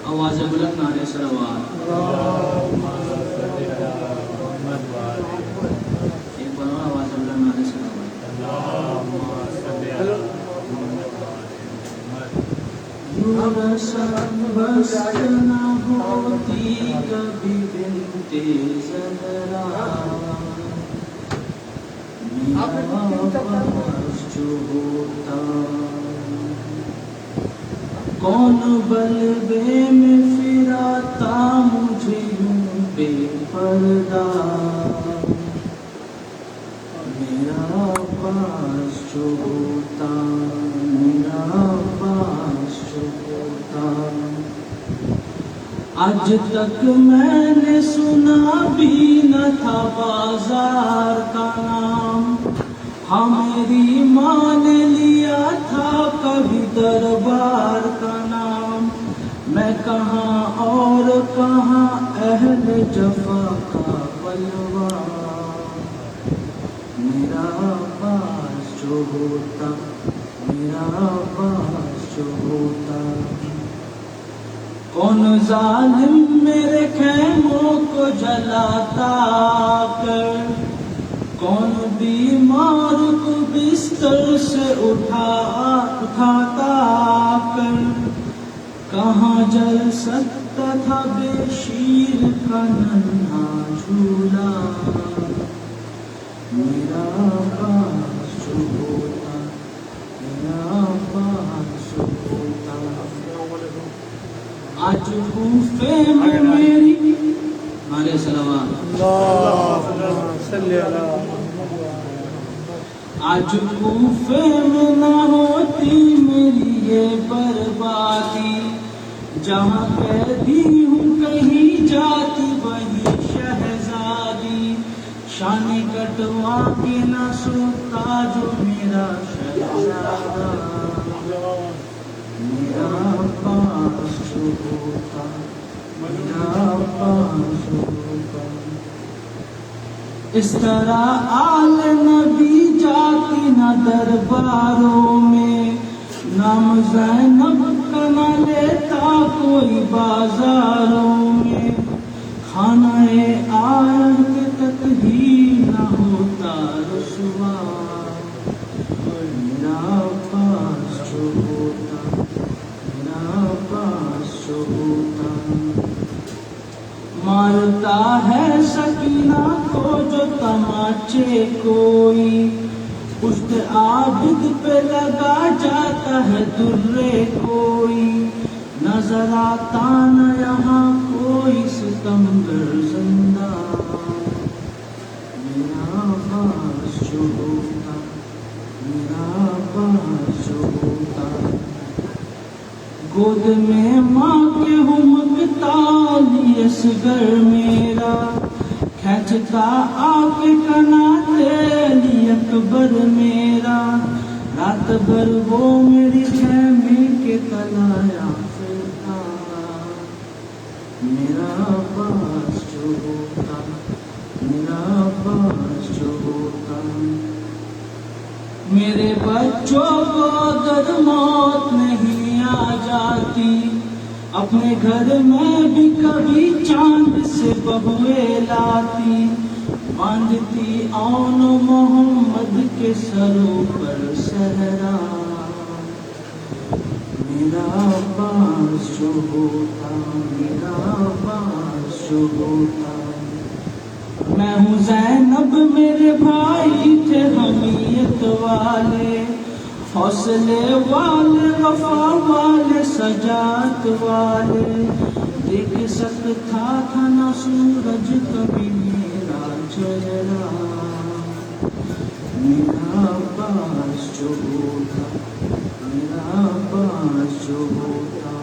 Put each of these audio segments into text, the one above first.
آواز بلند نعرہ صلوات. ایک بار اور آواز بلند نعرہ صلوات. بست نہ ہوتی کبھی بنت زہرا، میرا پاس جو ہوتا کون بلبے میں پھراتا مجھے یوں بے پردہ، میرا پاس جو ہوتا، میرا پاس جو ہوتا. آج تک میں نے سنا بھی نہ تھا بازار کا نام، ہاں میری ماں نے لیا تھا کبھی دربار کا نام. میں کہاں اور کہاں اہل جفا کا بلوا، میرا پاس جو ہوتا، میرا پاس جو ہوتا. کون ظالم میرے خیموں کو جلاتا کر، کون بیمار کو بستر سے اٹھاتا کر، کہاں جل سکتا تھا بے شیر کا ننھا جھولا، میرا پاس جو ہوتا، میرا پاس جو ہوتا. آج کوفے میں میری نعرہ صلوات. آج کوفے میں نہ ہوتی میری یہ بربادی، جہاں قیدی ہوں کہیں جاتی وہی شہزادی، شان کٹوا کے نہ سوتا جو میرا شہزادہ، میرا پاس جو ہوتا، میرا پاس جو ہوتا. اس طرح آل نبی جاتی نہ درباروں میں، نام زینب کا نہ لیتا کوئی بازاروں میں، کھانا آیت تک ہی نہ ہوتا رسوا، میرا پاس جو ہوتا، میرا پاس جو ہوتا. مارتا ہے سکینہ کو جو تماچے کوئی، پشت عابد پہ لگا جاتا ہے درے کوئی، نظر آتا نہ یہاں کوئی ستمگر زندہ، میرا پاس جو ہوتا، میرا پاس جو ہوتا. گود میں ماں کے ہمکتا لی اصغر میرا، کھینچتا آ کے کناتے لی اکبر میرا، رات بھر وہ میری خیمے کے تلایا پھرتا، میرا پاس جو ہوتا، میرا پاس جو ہوتا. میرے بچوں کو اگر موت نہیں آ جاتی، اپنے گھر میں بھی کبھی چاند سے بہوے لاتی، باندھتی اون محمد کے سروں پر صحرا، میرا پاس جو ہوتا، میرا پاس جو ہوتا. میں ہوں زینب میرے بھائی تھے حمیت والے، حوصلے والے، وفا والے، سجاد والے، دیکھ سکتا تھا نہ سورج کبھی میرا چہرہ، میرا پاس جو ہوتا، میرا پاس جو ہوتا.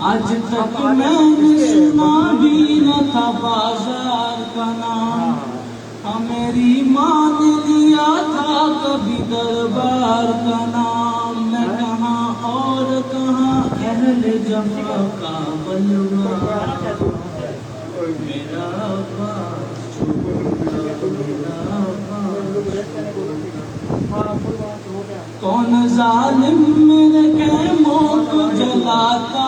آج تک میں نے سنا بھی نہ تھا بازار کا نام، ہاں میری ماں نے لیا تھا کبھی دربار کا نام. میں کہاں اور کہاں اہل جفا کا بلوا، میرا پاس جو ہوتا، میرا پاس جو ہوتا. کون ظالم میرے خیموں کو جلاتا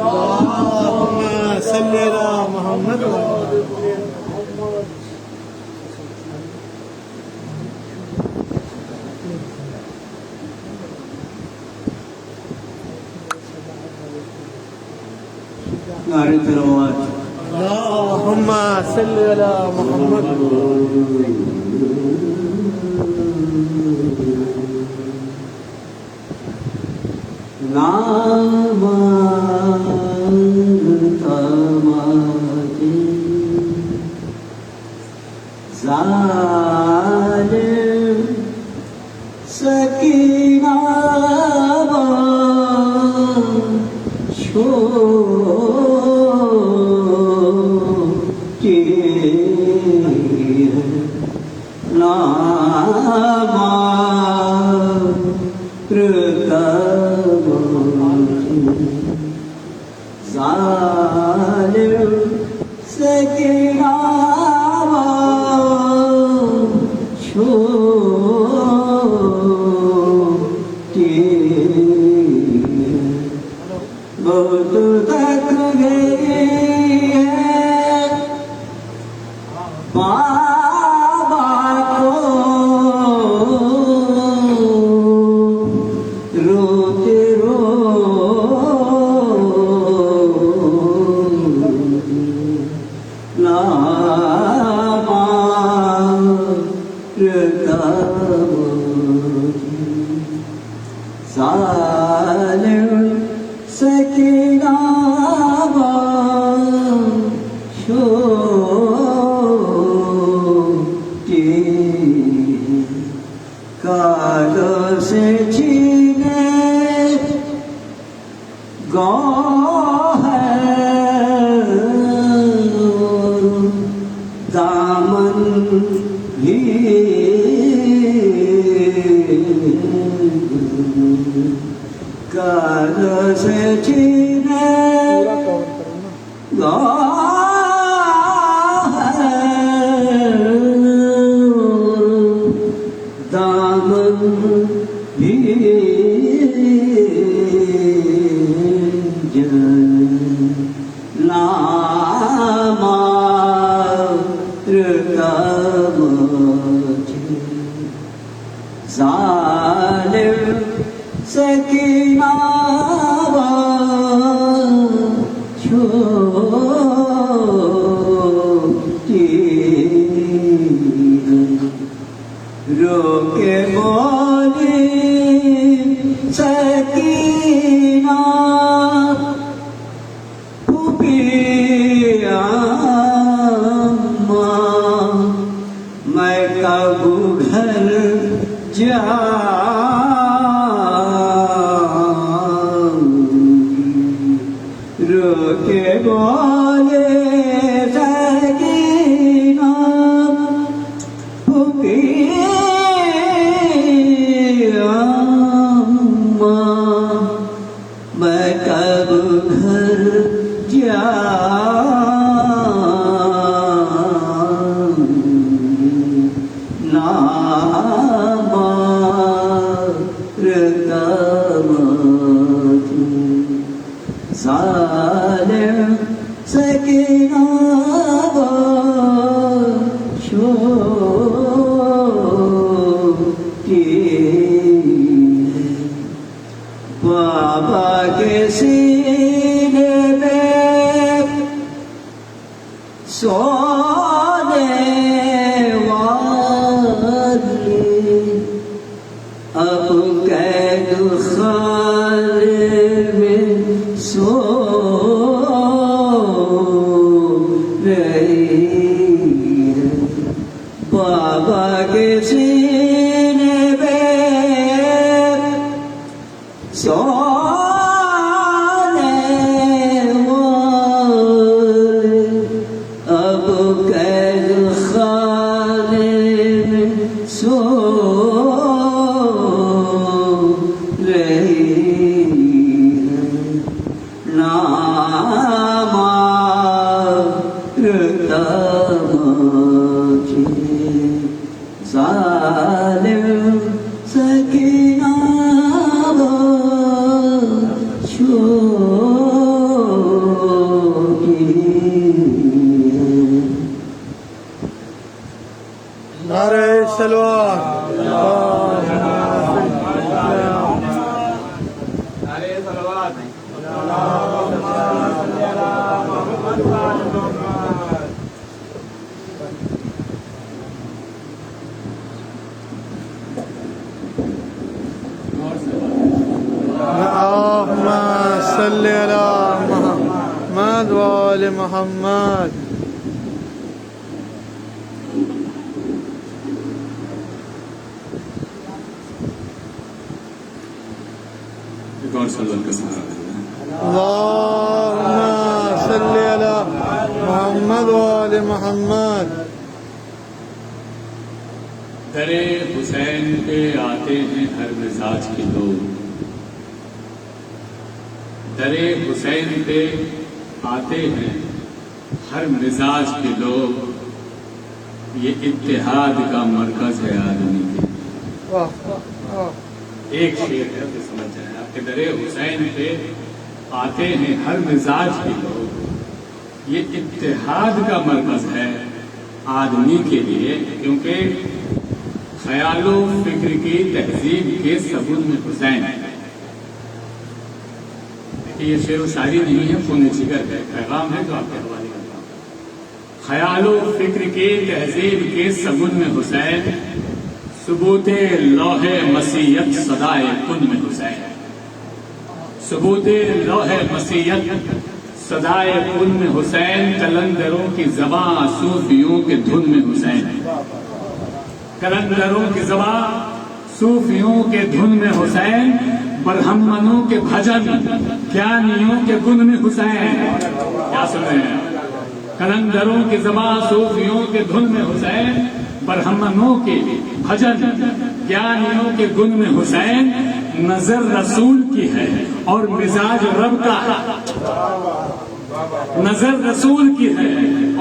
اللهم صل على محمد نعرے تلاوت۔ اللهم صل على محمد ظالم سکینہ چھوٹی ظالم سکینہ چھوٹی بہت تک گئی ہے بابا کو روتے ظالم سکینہ چھوٹی کالوں سے چھینے گو دامن بھی کار سے چھینے گا دامن بھی ظالم سکینہ چھوٹی رو کے بولی سکینہ میں کب گھر رو کے بولے سکینہ میں کب گھر ظالم سکینہ چھوٹی بابا کے سینے میں سونے والی اب قید خانے میں سو رہی ہے بابا کے سینے میں سونے والے اب قید خانے میں سو رہی ہے نامارتا مجھے ظالم سکینہ چھوٹی نعرہ سلوات اللهم صل على محمد وآل محمد اللهم صل على محمد وآل محمد در حسین پہ آتے ہیں ہر مزاج کے لوگ در حسین پہ آتے ہیں ہر مزاج کے لوگ یہ اتحاد کا مرکز ہے آدمی کے ایک شعر ہے تو سمجھ جائیں آپ کے در حسین پہ آتے ہیں ہر مزاج کے لوگ یہ اتحاد کا مرکز ہے آدمی کے لیے کیونکہ خیال و فکر کی تہذیب کے سبوت میں حسین ہے یہ شعر و شاعری نہیں ہے فن جگر ہے پیغام ہے تو آپ کے حوالے کرتا ہوں خیال و فکر کی تہذیب کے سبوت میں حسین ثبوت لوح مسیحیت صدائے کن میں حسین ثبوت لوح مسیحیت صدائے کن میں حسین قلندروں کی زباں صوفیوں کے دھن میں حسین قلندروں کی زباں صوفیوں کے دھن میں حسین برہمنوں کے بھجن گیانیوں کے گن میں حسین کیا سن رہے ہیں کلندروں کی زبان صوفیوں کے دھن میں حسین، برہمنوں کے بھجن گیانیوں کے گن میں حسین، نظر رسول کی ہے اور مزاج رب کا ہے، نظر رسول کی ہے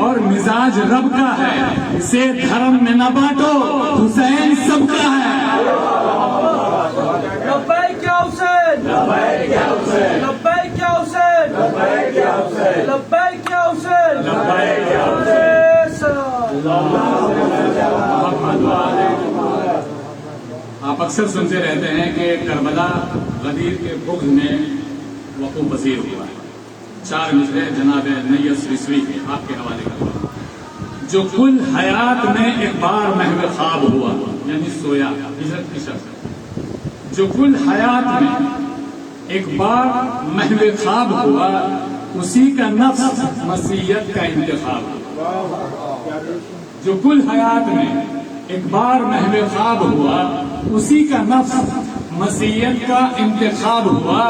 اور مزاج رب کا ہے، اسے دھرم میں نہ بانٹو، حسین سب کا ہے۔ لبیک یا حسین، لبیک یا حسین، لبیک یا حسین، لبیک یا حسین، لبیک یا حسین، لبیک یا حسین۔ آپ اکثر سنتے رہتے ہیں کہ کربلا غدیر کے بغض میں وقوع پذیر ہوا ہے۔ 4 مصرے جناب نیت رسوی کے آپ کے حوالے کرتا ہوں۔ جو کل حیات میں ایک بار محو خواب ہوا، یعنی سویا، ہجرت کی شرط، جو کل حیات میں ایک بار محو خواب ہوا، اسی کا نفس مسیحیت کا انتخاب ہوا۔ جو کل حیات میں ایک بار محو خواب ہوا، اسی کا نفس مسیحیت کا انتخاب ہوا،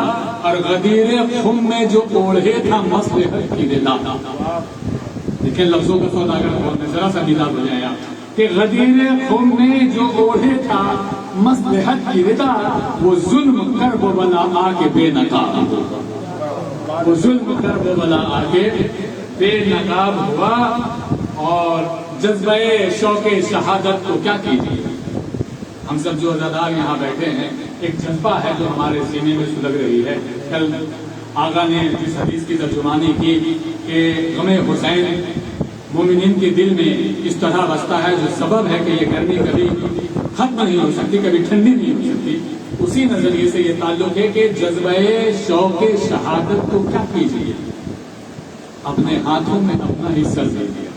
اور غدیر خم میں جو اوڑھے تھا مصلحت کی رضا۔ دیکھیں لفظوں کا سوداگر بولنے، ذرا سا بیدار ہو جائے آپ کہ غدیر خم میں جو اوڑھے تھا مصلحت کی رضا، وہ ظلم کرب و بلا آ کے بے نقاب ہوا، وہ ظلم کرب و بلا آ کے بے نقاب ہوا۔ اور جذبہ شوق شہادت کو کیا کیجیے، ہم سب جو عزادار یہاں بیٹھے ہیں، ایک جذبہ ہے جو ہمارے سینے میں سلگ رہی ہے۔ کل آقا نے اس حدیث کی ترجمانی کی کہ غم حسین مومنین کے دل میں اس طرح بستا ہے، جو سبب ہے کہ یہ گرمی کبھی ختم نہیں ہو سکتی، کبھی ٹھنڈی نہیں ہو سکتی۔ اسی نظریے سے یہ تعلق ہے کہ جذبہ شوق شہادت کو کیا کیجیے، اپنے ہاتھوں میں اپنا حصہ دے دیا۔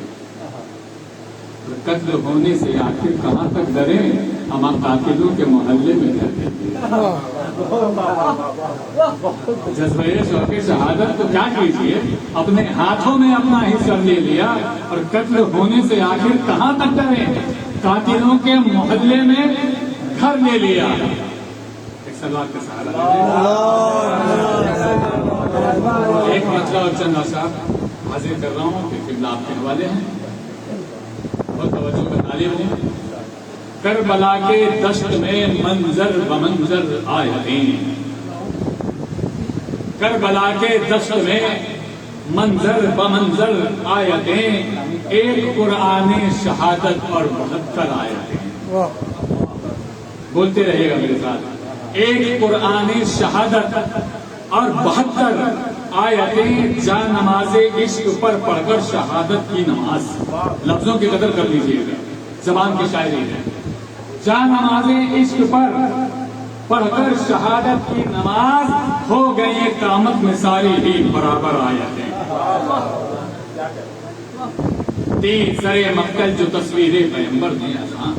قتل ہونے سے آخر کہاں تک ڈریں، ہم قاتلوں کے محلے میں رہتے ہیں۔ جذبہ شوق شہادت کو کیا کیجیے، اپنے ہاتھوں میں اپنا حصہ لے لیا، اور قتل ہونے سے آخر کہاں تک ڈریں، قاتلوں کے محلے میں گھر لے لیا۔ ایک سلوات کا سہارا، ایک مسئلہ اور چند صاحب حاضر کر رہا ہوں کہ قبلہ آپ کے حوالے ہیں، بہت توجہ کا طالب ہوں۔ کربلا کے دشت میں منظر بمنظر آیتیں، کربلا کے دشت میں منظر بمنظر آیتیں، ایک قرآن شہادت اور 72 آیتیں۔ بولتے رہیے گا میرے ساتھ، ایک قرآن شہادت اور 72 آیتیں، جا نماز عشق پر پڑھ کر شہادت کی نماز۔ لفظوں کی قدر کر لیجیے گا، زبان کی شاعری ہے۔ جا نماز عشق پر پڑھ کر شہادت کی نماز، ہو گئی قامت میں ساری ہی برابر آیتیں۔ تیسرے مقتل جو تصویر پیغمبر نے اذان،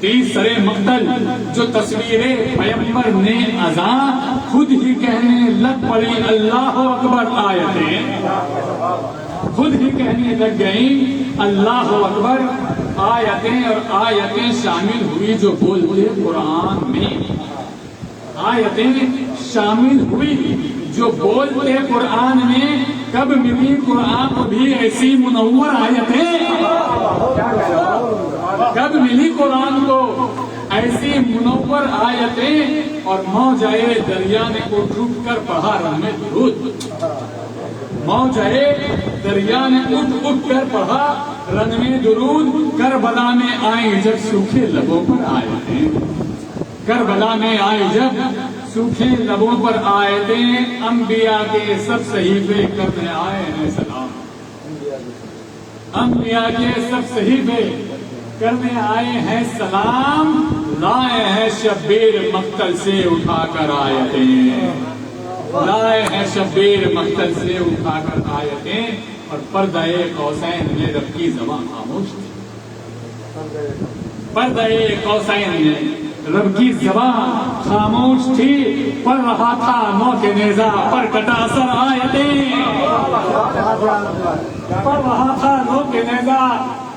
تیسرے مقتل جو تصویر پیغمبر نے اذان، خود ہی کہنے لگ پڑی اللہ اکبر آیتیں، خود ہی کہنے لگ گئی اللہ اکبر آیتیں، اور آیتیں شامل ہوئی جو بولتے قرآن میں، آیتیں شامل ہوئی جو بولتے قرآن میں۔ کب ملی قرآن کو بھی ایسی منور آیتیں، کب ملی قرآن کو ایسی منور آیتیں، اور موجائے دریا نے اٹھ اٹھ کر پڑھا رنگ میں درود، موجائے دریا نے اٹھ اٹھ کر پڑھا رنگ میں درود۔ کربلا میں آئی جب سوکھے لبوں پر آیتیں، کربلا میں آئی جب سوکھے لبوں پر آیتیں، انبیاء کے سب صحیفے کرنے آئے ہیں سلام، انبیاء کے سب صحیفے کرنے آئے ہیں سلام، لائے ہیں شبیر مقتل سے اٹھا کر آیتیں، لائے ہیں شبیر مقتل سے اٹھا کر آیتیں، اور پردہ قوسین میں رب کی زبان خاموش تھی، پردہ قوسین میں رب کی زبان خاموش تھی، پڑھ رہا تھا نو کے نیزہ پر کٹا سر آیتیں، پڑھ رہا تھا نو کے نیزہ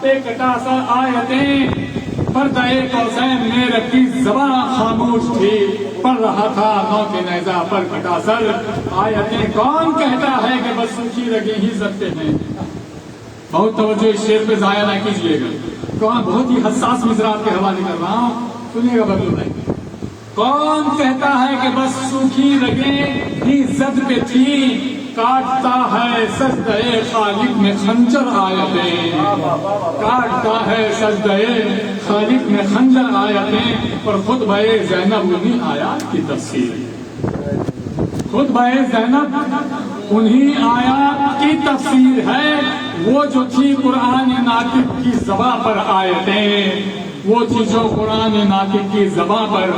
پہ کٹا سر آیتیں، پردہ قوسین میں رب کی زبان خاموش تھی، پڑھ رہا تھا نو کے نیزہ پر کٹا سر آیتیں۔ کون کہتا ہے کہ بس سوکھی لگی ہی سکتے ہیں، بہت توجہ اس شعر پہ ضائع نہ کیجیے گا، کون بہت ہی حساس مصرات کے حوالے کر رہا ہوں، سنیے گا ببلو بھائی۔ کون کہتا ہے کہ بس سوکھی رگیں ہی زد پہ تھی، کاٹتا ہے سجدے خالق میں خنجر آیتیں، کاٹتا ہے سجدے خالق میں خنجر آیتیں، اور خطبہ زینب انہی آیات کی تفسیر، خطبہ زینب انہی آیات کی تفسیر ہے، وہ جو تھی قرآن ناطق کی زباں پر آیتیں، وہ تھی جو قرآن ناطق کی زباں پر،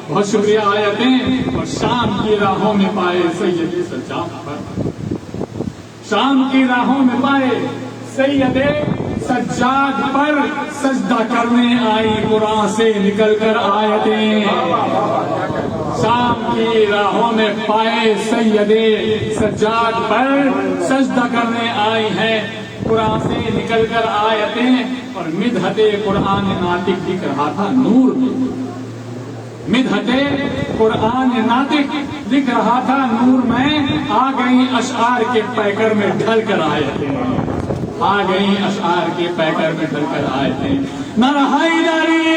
بہت شکریہ، آیتیں، اور شام کی راہوں میں پائے سید سجاد پر، شام کی راہوں میں پائے سید سجاد پر، سجدہ کرنے آئی قرآن سے نکل کر آیتیں، شام کی راہوں میں پائے سید سجاد پر، سجدہ کرنے آئی ہیں قرآن سے نکل کر آیتیں، اور مدحت قرآن ناطق لکھ رہا تھا نور میں، مدحت قرآن ناطق لکھ رہا تھا نور میں، آ گئی اشعار کے پیکر میں ڈھل کر آیتیں، آ گئی اشعار کے پیکر میں ڈھل کر آیتیں، نعرہ حیدری،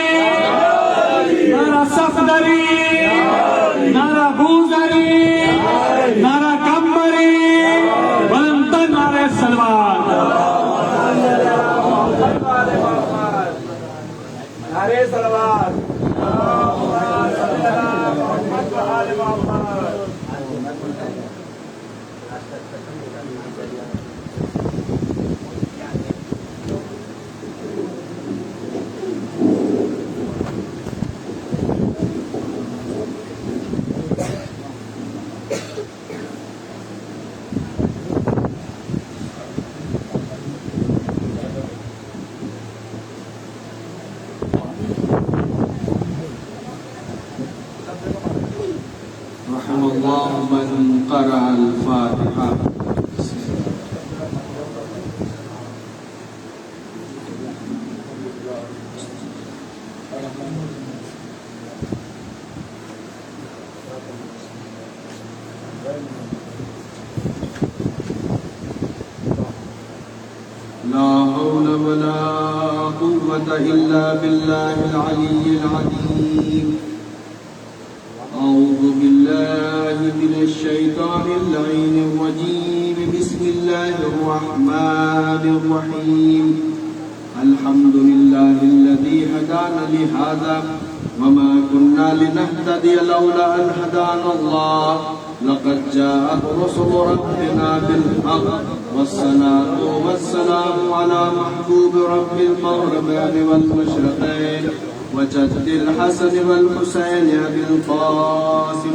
نعرہ صفدری، نعرہ بوزری، نعرہ کمبری، بلند نعرہ سلوات، نعرہ سلوات، رحم اللہ من قرأ الفاتحہ۔ لا حول ولا قوة إلا بالله العلي العظيم۔ أعوذ بالله من الشيطان اللعين الرجيم، بسم الله الرحمن الرحيم، الحمد لله الذي هدانا لهذا وما كنا لنهتدي لولا أن هدانا الله، لقد جاءت رسل ربنا بالحق، والصلاة والسلام على محبوب رب المغربين والمشرقين، وجد الحسن والحسين أبي القاسم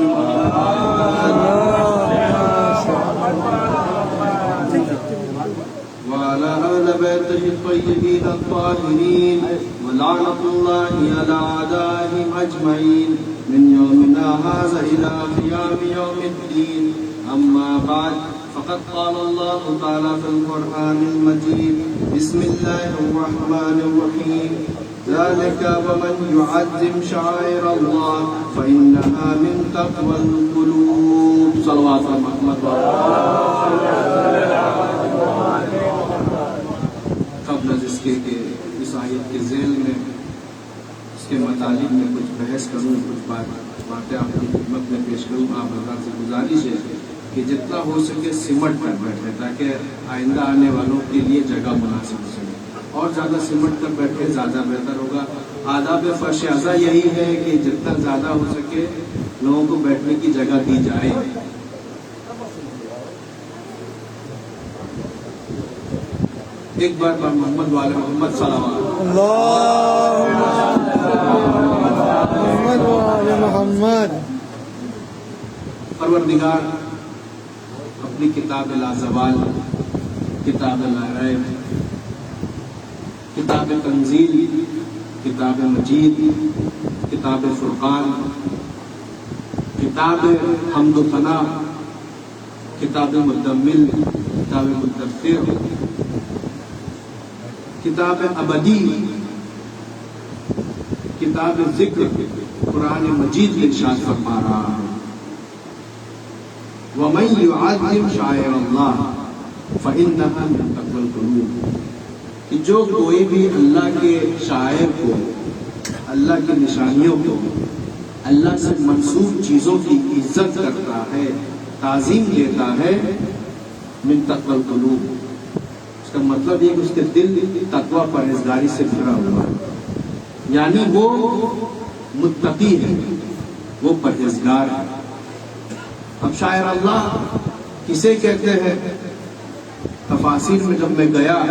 وعلى أهل بيته الطيبين الطاهرين، ولعنة الله على أعدائهم أجمعين من يومنا هذا إلى قيام يوم الدين، أما بعد، فقد قال الله تعالى في القرآن المجيد، بسم الله الرحمن الرحيم، ذلك ومن يعظم شعائر الله فإنها من تقوى القلوب۔ صلوات محمد قبل از اس کے کہ اس آیت کے ذیل میں اس کے متعلق میں کچھ بحث کروں، کچھ باتیں آپ کی خدمت میں پیش کروں، آپ حضرات سے گزارش ہے کہ جتنا ہو سکے سمٹ کر بیٹھے تاکہ آئندہ آنے والوں کے لیے جگہ مناسب ہو سکے، اور زیادہ سمٹ کر بیٹھے زیادہ بہتر ہوگا۔ آداب فرش اعضا یہی ہے کہ جتنا زیادہ ہو سکے لوگوں کو بیٹھنے کی جگہ دی جائے۔ ایک بار محمد والے محمد صلوات محمد والے محمد۔ پروردگار اپنی کتاب لازوال، کتاب لا ریب، کتاب تنزیل، کتاب مجید، کتاب فرقان، کتاب حمد و ثنا، کتاب مدمل، کتاب مدثر، کتاب ابدی، کتاب ذکر، قرآن مجید میں ارشاد فرما رہا ہے، وَمَن يُعَظِّمْ شَعَائِرَ اللَّهِ فَإِنَّهَا مِن تَقْوَى الْقُلُوبِ۔ کہ جو کوئی بھی اللہ کے شاعر کو، اللہ کی نشانیوں کو، اللہ سے منسوب چیزوں کی عزت کرتا ہے، تعظیم دیتا ہے، من تقوی القلوب، اس کا مطلب یہ کہ اس کے دل تقوی پرہیزگاری سے بھرا ہوا ہے، یعنی وہ متقی ہے، وہ پرہیزگار ہے۔ اب شاعر اللہ کسے کہتے ہیں؟ تفاسیر میں جب میں گیا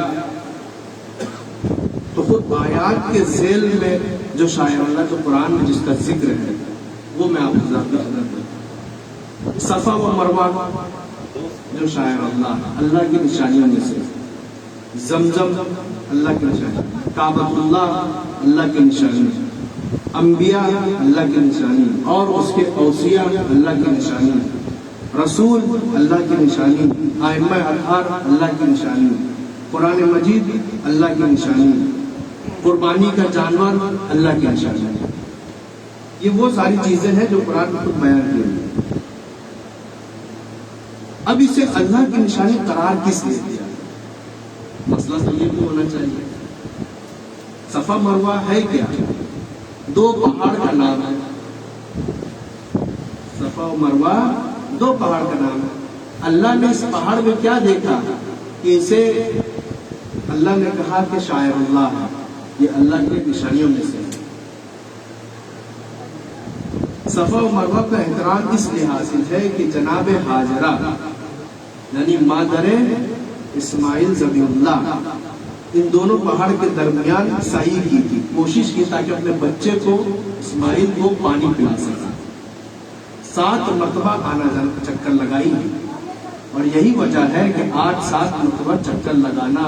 تو خود آیات کے ذیل میں جو شاعر اللہ جو قرآن میں جس کا ذکر ہے وہ میں آپ کو حضرت دوں۔ صفا و مروہ جو شاعر اللہ کی نشانیوں میں سے، زمزم اللہ کی نشانی، کعبۃ اللہ اللہ کی نشانی، انبیاء اللہ کی نشانی اور اس کے اوصیاء اللہ کی نشانی، رسول اللہ کی نشانی، ائمہ اطہار اللہ کی نشانی، قرآن مجید اللہ کی نشانی، قربانی کا جانور اللہ کی نشانی۔ یہ وہ ساری چیزیں ہیں جو قرآن میں خود بیان کی ہیں۔ اب اسے اللہ کی نشانی قرار کس نے دیا؟ مسئلہ تو یہ بھی ہونا چاہیے، صفا مروہ ہے کیا؟ دو پہاڑ کا نام ہے، صفا و مروہ دو پہاڑ کا نام ہے۔ اللہ نے اس پہاڑ میں کیا دیکھا کہ اسے اللہ نے کہا کہ شاعر اللہ ہے، یہ اللہ کی نشانیوں میں سے ہے۔ صفا و مروہ کا احترام اس لحاظ سے ہے کہ جناب ہاجرہ یعنی مادر اسماعیل ذبی اللہ ان دونوں پہاڑ کے درمیان سعی کی تھی، کوشش کی تاکہ اپنے بچے کو اسماعیل کو پانی پلا سکے۔ 7 مرتبہ آنا جانا چکر لگائی، اور یہی وجہ ہے کہ آج 7 مرتبہ چکر لگانا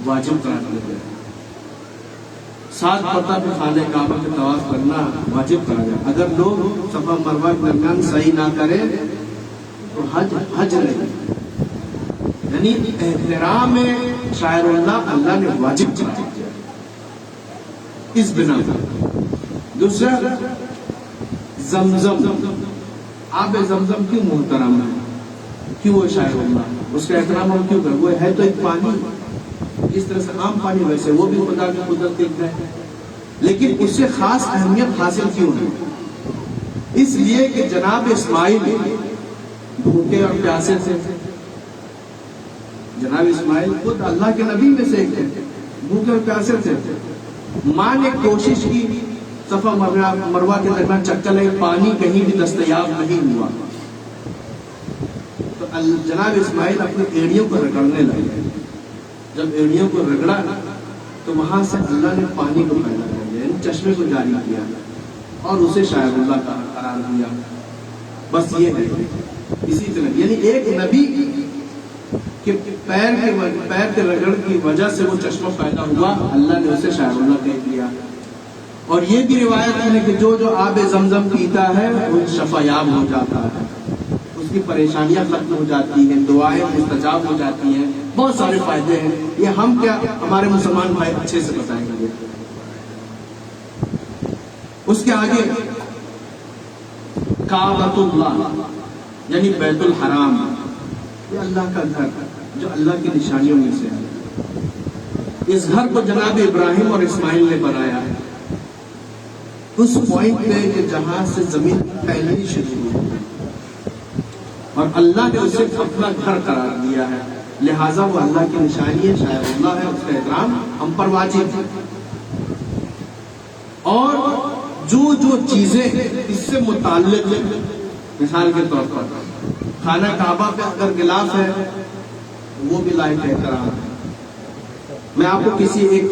واجب قرار دیا گیا، 7 مرتبہ خانہ کعبہ کے طواف کرنا واجب قرار دیا۔ اگر لوگ صفا مروہ کے درمیان صحیح نہ کریں تو حج نہیں، یعنی احترام شاعر اللہ نے واجب قرار دیا اس بنا پر۔ دوسرا زمزم، آب زمزم کیوں محترم ہے؟ کیوں وہ شاعر اللہ اس کا احترام ہم کیوں کریں؟ وہ ہے تو ایک پانی، اس طرح سے عام پانی، ویسے وہ بھی خدا کی قدرت ایک ہے، لیکن اس سے خاص اہمیت حاصل کیوں ہے؟ اس لیے کہ جناب اسماعیل بھوکے اور پیاسے تھے، جناب اسماعیل خود اللہ کے نبی میں سے ایک تھے، بھوکے اور پیاسے تھے۔ ماں نے کوشش کی صفا مروہ کے درمیان چکر لگے، پانی کہیں بھی دستیاب نہیں ہوا، تو جناب اسماعیل اپنی ایڑیوں کو رگڑنے لگے۔ جب ایڑیوں کو رگڑا تو وہاں سے اللہ نے پانی کو پیدا کر دیا، یعنی چشمے کو جاری کیا اور اسے شاعر اللہ کا قرار دیا۔ بس یہ ہے، اسی طرح یعنی ایک نبی کہ پیر کے رگڑ کی وجہ سے وہ چشمہ پیدا ہوا، اللہ نے اسے شاعر اللہ کہہ دیا۔ اور یہ بھی روایت ہے کہ جو آب زمزم پیتا ہے وہ شفا یاب ہو جاتا ہے، اس کی پریشانیاں ختم ہو جاتی ہیں، دعائیں مستجاب ہو جاتی ہیں، بہت سارے فائدے ہیں۔ یہ ہم کیا ہمارے مسلمان بھائی اچھے سے بتائیں گے۔ اس کے آگے کعبۃ اللہ یعنی بیت الحرام، یہ اللہ کا گھر جو اللہ کی نشانیوں میں سے ہے۔ اس گھر کو جناب ابراہیم اور اسماعیل نے بنایا ہے، اس پوائنٹ پہ کہ جہاں سے زمین پہلے ہی شروع ہوئی، اور اللہ نے اسے اپنا گھر قرار دیا ہے، لہٰذا وہ اللہ کی نشانی ہے، شاعر اللہ ہے، اس کا احترام ہم پر واجب ہے۔ اور جو چیزیں اس سے متعلق ہیں، مثال کے طور پر خانہ کعبہ پہ اگر غلاف ہے وہ بھی لائق احترام ہے۔ میں آپ کو کسی ایک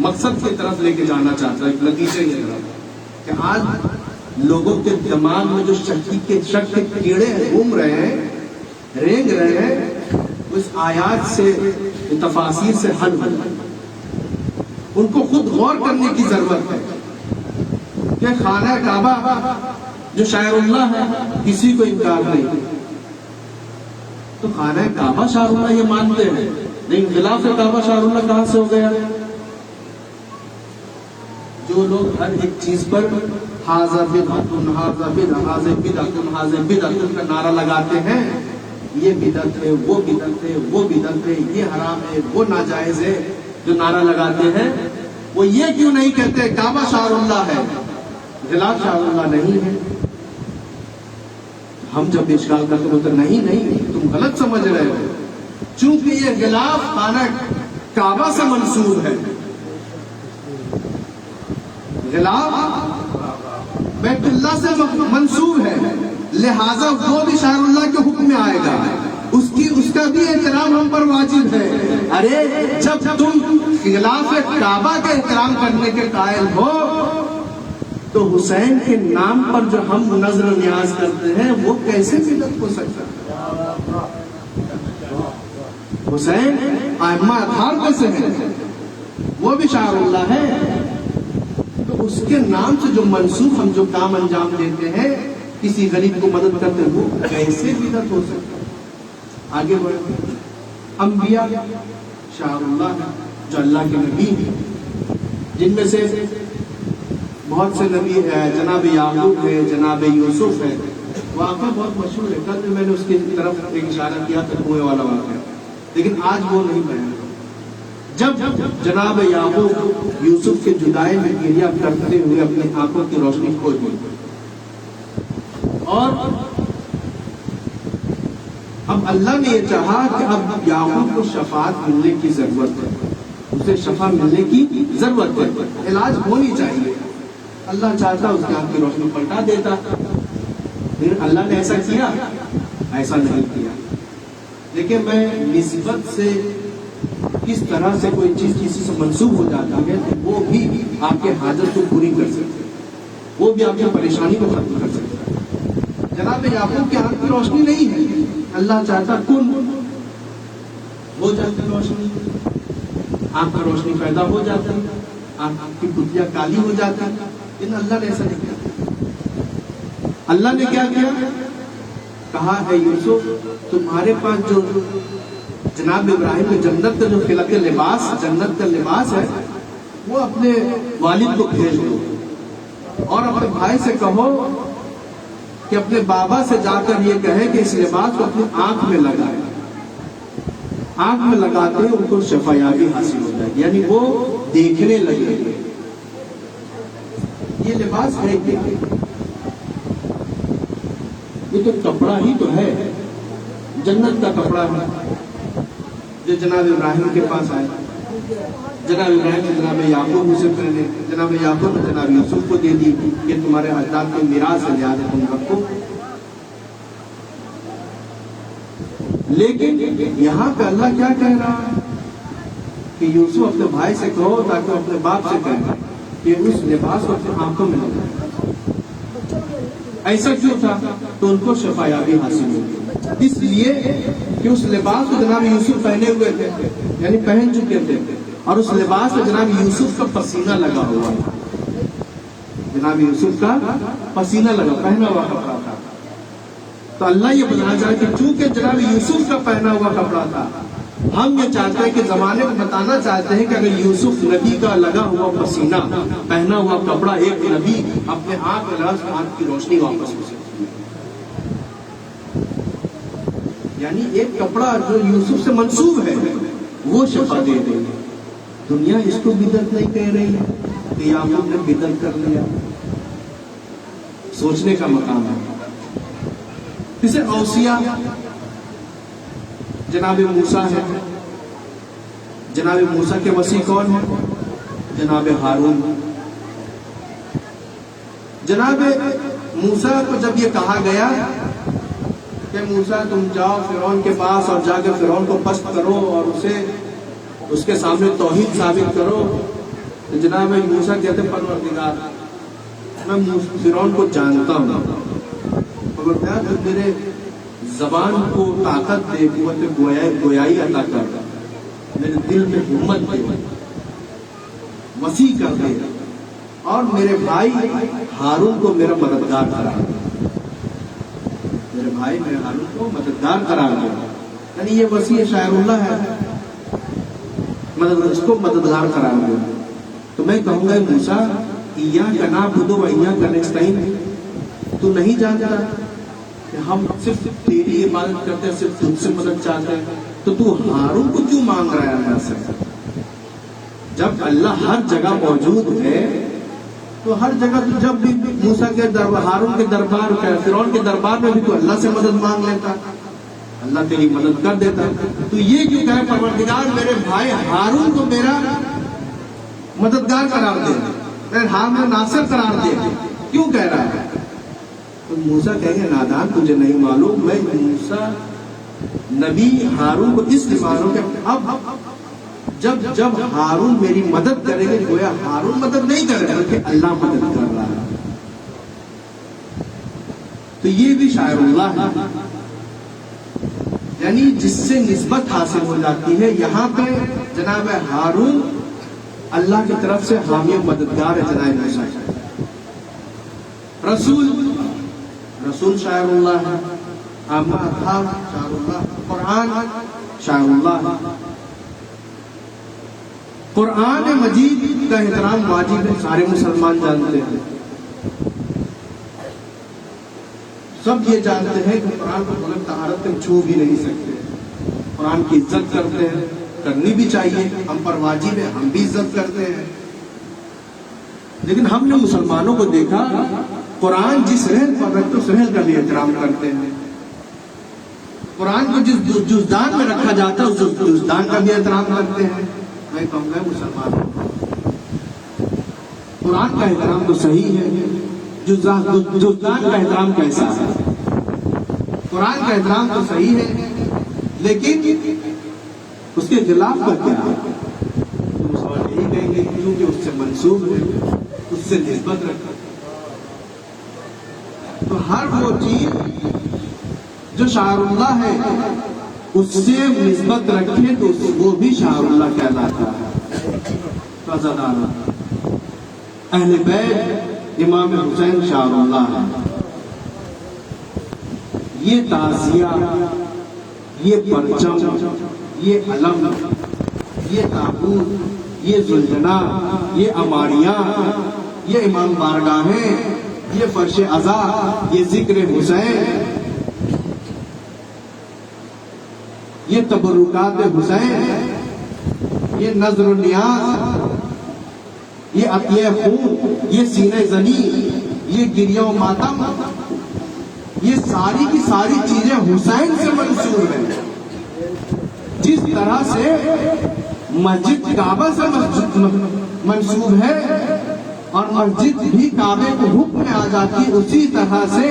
مقصد کی طرف لے کے جانا چاہتا ہوں، ایک نتیجے کی طرف، کہ آج لوگوں کے دماغ میں جو شک کے کیڑے گھوم رہے ہیں، رینگ رہے ہیں، اس آیات سے تفاسیر سے حل ہو جائے۔ ان کو خود غور کرنے کی ضرورت ہے کہ خانہ کعبہ جو شاعر اللہ ہے کسی کو انکار نہیں، تو خانہ کعبہ شاعر اللہ یہ مانتے ہیں، لیکن غلاف کعبہ شاعر اللہ کہاں سے ہو گیا؟ جو لوگ ہر ایک چیز پر حاذا بدعۃ، حاذا بدعۃ، حاذا بدعۃ، حاذا بدعۃ کا نعرہ لگاتے ہیں، یہ بدعت ہے، وہ بدعت ہے، وہ بدعت ہے، یہ حرام ہے، وہ ناجائز ہے، جو نعرہ لگاتے ہیں وہ یہ کیوں نہیں کہتے کعبہ شعار اللہ ہے، غلاف شعار اللہ نہیں ہے؟ ہم جب اشکال کرتے ہیں تو نہیں تم غلط سمجھ رہے ہو، چونکہ یہ غلاف خانہ کعبہ سے منسوب ہے، غلاف بیت اللہ سے منسوب ہے، لہذا وہ بھی شعار اللہ کے حکم میں آئے گا، اس کا بھی احترام ہم پر واجب ہے۔ ارے جب تم غلاف کعبہ کا احترام کرنے کے قائل ہو تو حسین کے نام پر جو ہم نظر و نیاز کرتے ہیں وہ کیسے بدعت ہو سکتا ہے؟ حسین ائمہ اطہار میں سے ہے، وہ بھی شعار اللہ ہے، تو اس کے نام سے جو منسوخ ہم جو کام انجام دیتے ہیں، کسی غریب کو مدد کرتے ہیں، وہ کیسے بدعت ہو سکتا ہے؟ آگے بڑھیں، انبیاء شعار اللہ ہے، جو اللہ کے نبی ہیں، جن میں سے بہت سے نبی جناب یعقوب ہے، جناب یوسف ہے، واقعہ بہت مشہور ہے، کل میں نے اس کی طرف ایک اشارہ کیا تھا، کنویں والا واقعہ، لیکن آج وہ نہیں بیان۔ جب جناب یعقوب یوسف کے جدائی میں گریہ کرتے ہوئے اپنی آنکھوں کی روشنی کھو دی، اور اب اللہ نے یہ چاہا کہ اب یعقوب کو شفاعت ملنے کی ضرورت ہے، اسے شفا ملنے کی ضرورت ہے، علاج ہونی چاہیے، اللہ چاہتا اس کی آنکھ کی روشنی پلٹا دیتا، لیکن اللہ نے ایسا کیا؟ ایسا نہیں کیا۔ لیکن میں نسبت سے کس طرح سے کوئی چیز کسی سے منسوب ہو جاتی ہے تو وہ بھی آپ کے حاجت کو پوری کر سکتے ہیں، وہ بھی آپ کی پریشانی کو ختم کر سکتا ہے۔ جناب یعقوب کی آنکھ کی روشنی نہیں ہے، اللہ چاہتا کن ہو جاتی روشنی، آنکھ کی روشنی پیدا ہو جاتی، آنکھ کی پتلیاں کالی ہو جاتی، لیکن اللہ نے ایسا نہیں کیا۔ اللہ نے کیا کیا؟ کہا ہے یوسف تمہارے پاس جو جناب ابراہیم کے جنت کا جو خلق لباس، جنت کا لباس ہے، وہ اپنے والد کو بھیج دو اور اپنے بھائی سے کہو کہ اپنے بابا سے جا کر یہ کہے کہ اس لباس کو اپنی آنکھ میں لگائے، آنکھ میں لگاتے ہیں ان کو شفا یابی حاصل ہو جائے گی، یعنی وہ دیکھنے لگے گے۔ یہ لباس ہے کیا؟ یہ تو کپڑا ہی تو ہے، جنت کا کپڑا ہے جو جناب ابراہیم کے پاس آئے، جناب ابراہیم نے جناب یعقوب سے پہلے، جناب یعقوب نے جناب یوسف کو دے دی، یہ تمہارے اجداد کی میراث ہے، لہٰذا تم رکھو۔ لیکن یہاں پہ اللہ کیا کہہ رہا ہے کہ یوسف اپنے بھائی سے کہو تاکہ اپنے باپ سے کہے کہ اس لباس کو اپنی آنکھوں میں لگائے۔ ایسا کیوں تھا؟ تو ان کو شفا یابی حاصل ہوگی، اس لیے کہ اس لباس کو جناب یوسف پہنے ہوئے تھے، یعنی پہن چکے تھے، اور اس لباس میں جناب یوسف کا پسینہ لگا ہوا تھا، جناب یوسف کا پسینہ لگا، پہنا ہوا کپڑا تھا۔ تو اللہ یہ بتانا چاہتا ہے کہ چونکہ جناب یوسف کا پہنا ہوا کپڑا تھا، ہم یہ چاہتے ہیں کہ زمانے کو بتانا چاہتے ہیں کہ اگر یوسف نبی کا لگا ہوا پسینہ، پہنا ہوا کپڑا ایک نبی اپنے آنکھ میں لگا، آنکھ کی روشنی واپس ہو سکتی ہے، یعنی ایک کپڑا جو یوسف سے منسوب ہے وہ شفا دے دے گا۔ دنیا اس کو بدعت نہیں کہہ رہی ہے کہ یعقوب نے بدعت کر لیا، سوچنے کا مقام ہے۔ اسے اوصیاء جناب موسیٰ ہے، جناب موسیٰ کے وصی کون ہے؟ جناب ہارون۔ جناب موسیٰ کو جب یہ کہا گیا کہ موسیٰ تم جاؤ فرعون کے پاس اور جا کے فرعون کو پست کرو اور اسے اس کے سامنے توحید ثابت کرو، تو جناب موسیٰ کہتے ہیں پروردگار میں فرعون کو جانتا ہوں، پروردگار تو میرے زبان کو طاقت دے، قوت گویائی عطا کر، میرے دل میں ہمت دے، وسیع کر دے، اور میرے بھائی ہارون کو میرا مددگار قرار دے، میرے بھائی میرے ہارون کو مددگار قرار دے، یعنی یہ وسیع شاعر اللہ ہے، اس کو مددگار قرار دے۔ تو میں کہوں گا موسیٰ ایاک نعبد و ایاک نستعین، تو نہیں جانتا کہ ہم صرف تیری عبادت کرتے ہیں، صرف تجھ سے مدد چاہتے ہیں، تو تو ہارون کو کیوں مانگ رہا ہے اللہ سے؟ جب اللہ ہر جگہ موجود ہے تو ہر جگہ تو جب بھی موسیٰ کے دربار، ہارون کے دربار، فرعون کے دربار میں بھی تو اللہ سے مدد مانگ لیتا، اللہ تیری مدد کر دیتا. تو یہ کیوں کہے پروردگار میرے بھائی ہارون کو میرا مددگار قرار دے، میرے ہارون ناصر قرار دے، کیوں کہہ رہا ہے؟ تو موسیٰ کہیں گے نادان تجھے نہیں معلوم، میں موسیٰ نبی ہارون کو اس لیے مانوں کہ اب جب ہارون میری مدد کرے گا، گویا ہارون مدد نہیں کر رہا بلکہ اللہ مدد کر رہا ہے. تو یہ بھی شاعر اللہ ہے، یعنی جس سے نسبت حاصل ہو جاتی ہے. یہاں پہ جناب ہارون اللہ کی طرف سے حامی مددگار ہے جناب موسیٰ. رسول شاعر اللہ ہے، اما شاعر اللہ، قرآن شاعر اللہ ہے. قرآن مجید کا احترام واجب ہے، سارے مسلمان جانتے ہیں. سب یہ جانتے ہیں کہ قرآن کو بغیر طہارت میں چھو بھی نہیں سکتے. قرآن کی عزت کرتے ہیں، کرنی بھی چاہیے، ہم پر واجب ہے، ہم بھی عزت کرتے ہیں. لیکن ہم نے مسلمانوں کو دیکھا قرآن جس رحل پر رکھتے اس رحل کا بھی احترام کرتے ہیں. قرآن کو جس جزدان میں رکھا جاتا ہے اس جزدان کا بھی احترام کرتے ہیں. میں کہوں گا مسلمان قرآن کا احترام تو صحیح ہے، جزدان کا احترام کیسا ہے؟ قرآن کا احترام تو صحیح ہے لیکن اس کے خلاف کا کیا ہے؟ مسلمان یہی کہیں گے کیونکہ اس سے منسوب ہے، اس سے نسبت رکھا. تو ہر وہ چیز جو شاعر اللہ ہے اس سے نسبت رکھے تو وہ بھی شاعر اللہ کہلاتا ہے. عزادارہ اہل بیت امام حسین شاعر اللہ ہے. یہ تعزیہ، یہ پرچم، یہ علم، یہ تابوت، یہ زلجنا، یہ اماریاں، یہ امام بارگاہیں، یہ فرش عزا، یہ ذکر حسین، یہ تبرکات حسین، یہ نظر و نیاز، یہ عطیہ خون، یہ سینہ زنی، یہ گریہ و ماتم، یہ ساری کی ساری چیزیں حسین سے منسوب ہیں. جس طرح سے مسجد کعبہ سے منسوب ہے اور مسجد بھی کعبے کو حکم میں آ جاتی، اسی طرح سے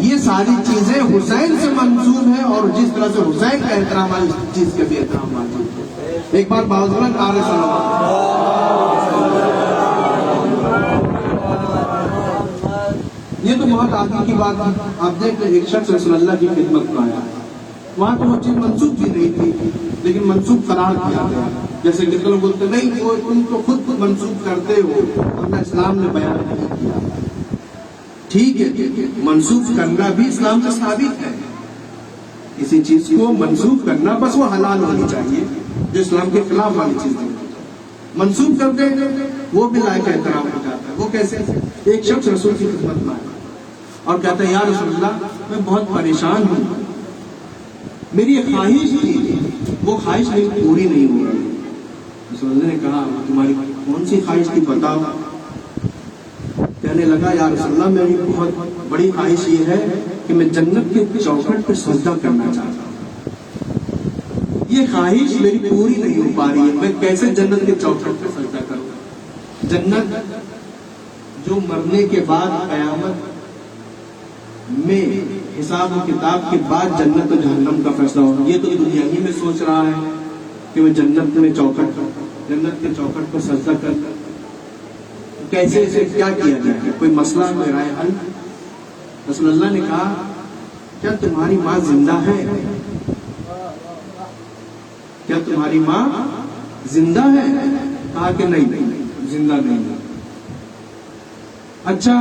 یہ ساری چیزیں حسین سے منسوب ہے اور جس طرح سے حسین کا احترام ہے اس چیز کا بھی احترام واجب ہے. ایک بار باوجود نعرہ صلوات. یہ تو بہت آگے کی بات ہے. آپ دیکھ لیں ایک شخص رسول اللہ کی خدمت میں آیا، وہاں تو وہ چیز منسوب بھی نہیں تھی لیکن منسوب قرار کیا گیا. جیسے کہ لوگ بولتے نہیں وہ تم تو خود منسوب کرتے ہو، ورنہ اسلام نے بیان نہیں کیا. ٹھیک ہے، منسوب کرنا بھی اسلام سے ثابت ہے. کسی چیز کو منسوب کرنا بس وہ حلال ہونی چاہیے، جو اسلام کے خلاف والی چیز ہے منسوب کرتے ہیں وہ بھی لائق احترام ہو جاتا ہے. وہ کیسے؟ ایک شخص رسول کی خدمت میں آیا اور کہتا ہے یا رسول اللہ میں بہت پریشان ہوں، میری ایک خواہش تھی، وہ خواہش میری پوری نہیں ہو رہی. رسول اللہ نے کہا تمہاری کون سی خواہش تھی بتاؤ. کہنے لگا یا رسول اللہ میری بہت بڑی خواہش یہ ہے کہ میں جنت کے چوکھٹ پہ سجدہ کرنا چاہتا ہوں. یہ خواہش میری پوری نہیں ہو پا رہی ہے، میں کیسے جنت کے چوکھٹ پہ سجدہ کروں. جنت جو مرنے کے بعد قیامت میں حساب و کتاب کے بعد جنت و جہنم کا فیصلہ ہوگا، یہ تو دنیا ہی میں سوچ رہا ہے کہ میں جنت کے چوکھٹ پر سجدہ کر کیسے اسے کیا کیا جائے، کوئی مسئلہ کوئی رائے حل. رسول اللہ نے کہا کیا تمہاری ماں زندہ ہے؟ کیا تمہاری ماں زندہ ہے؟ کہا کہ نہیں زندہ نہیں. اچھا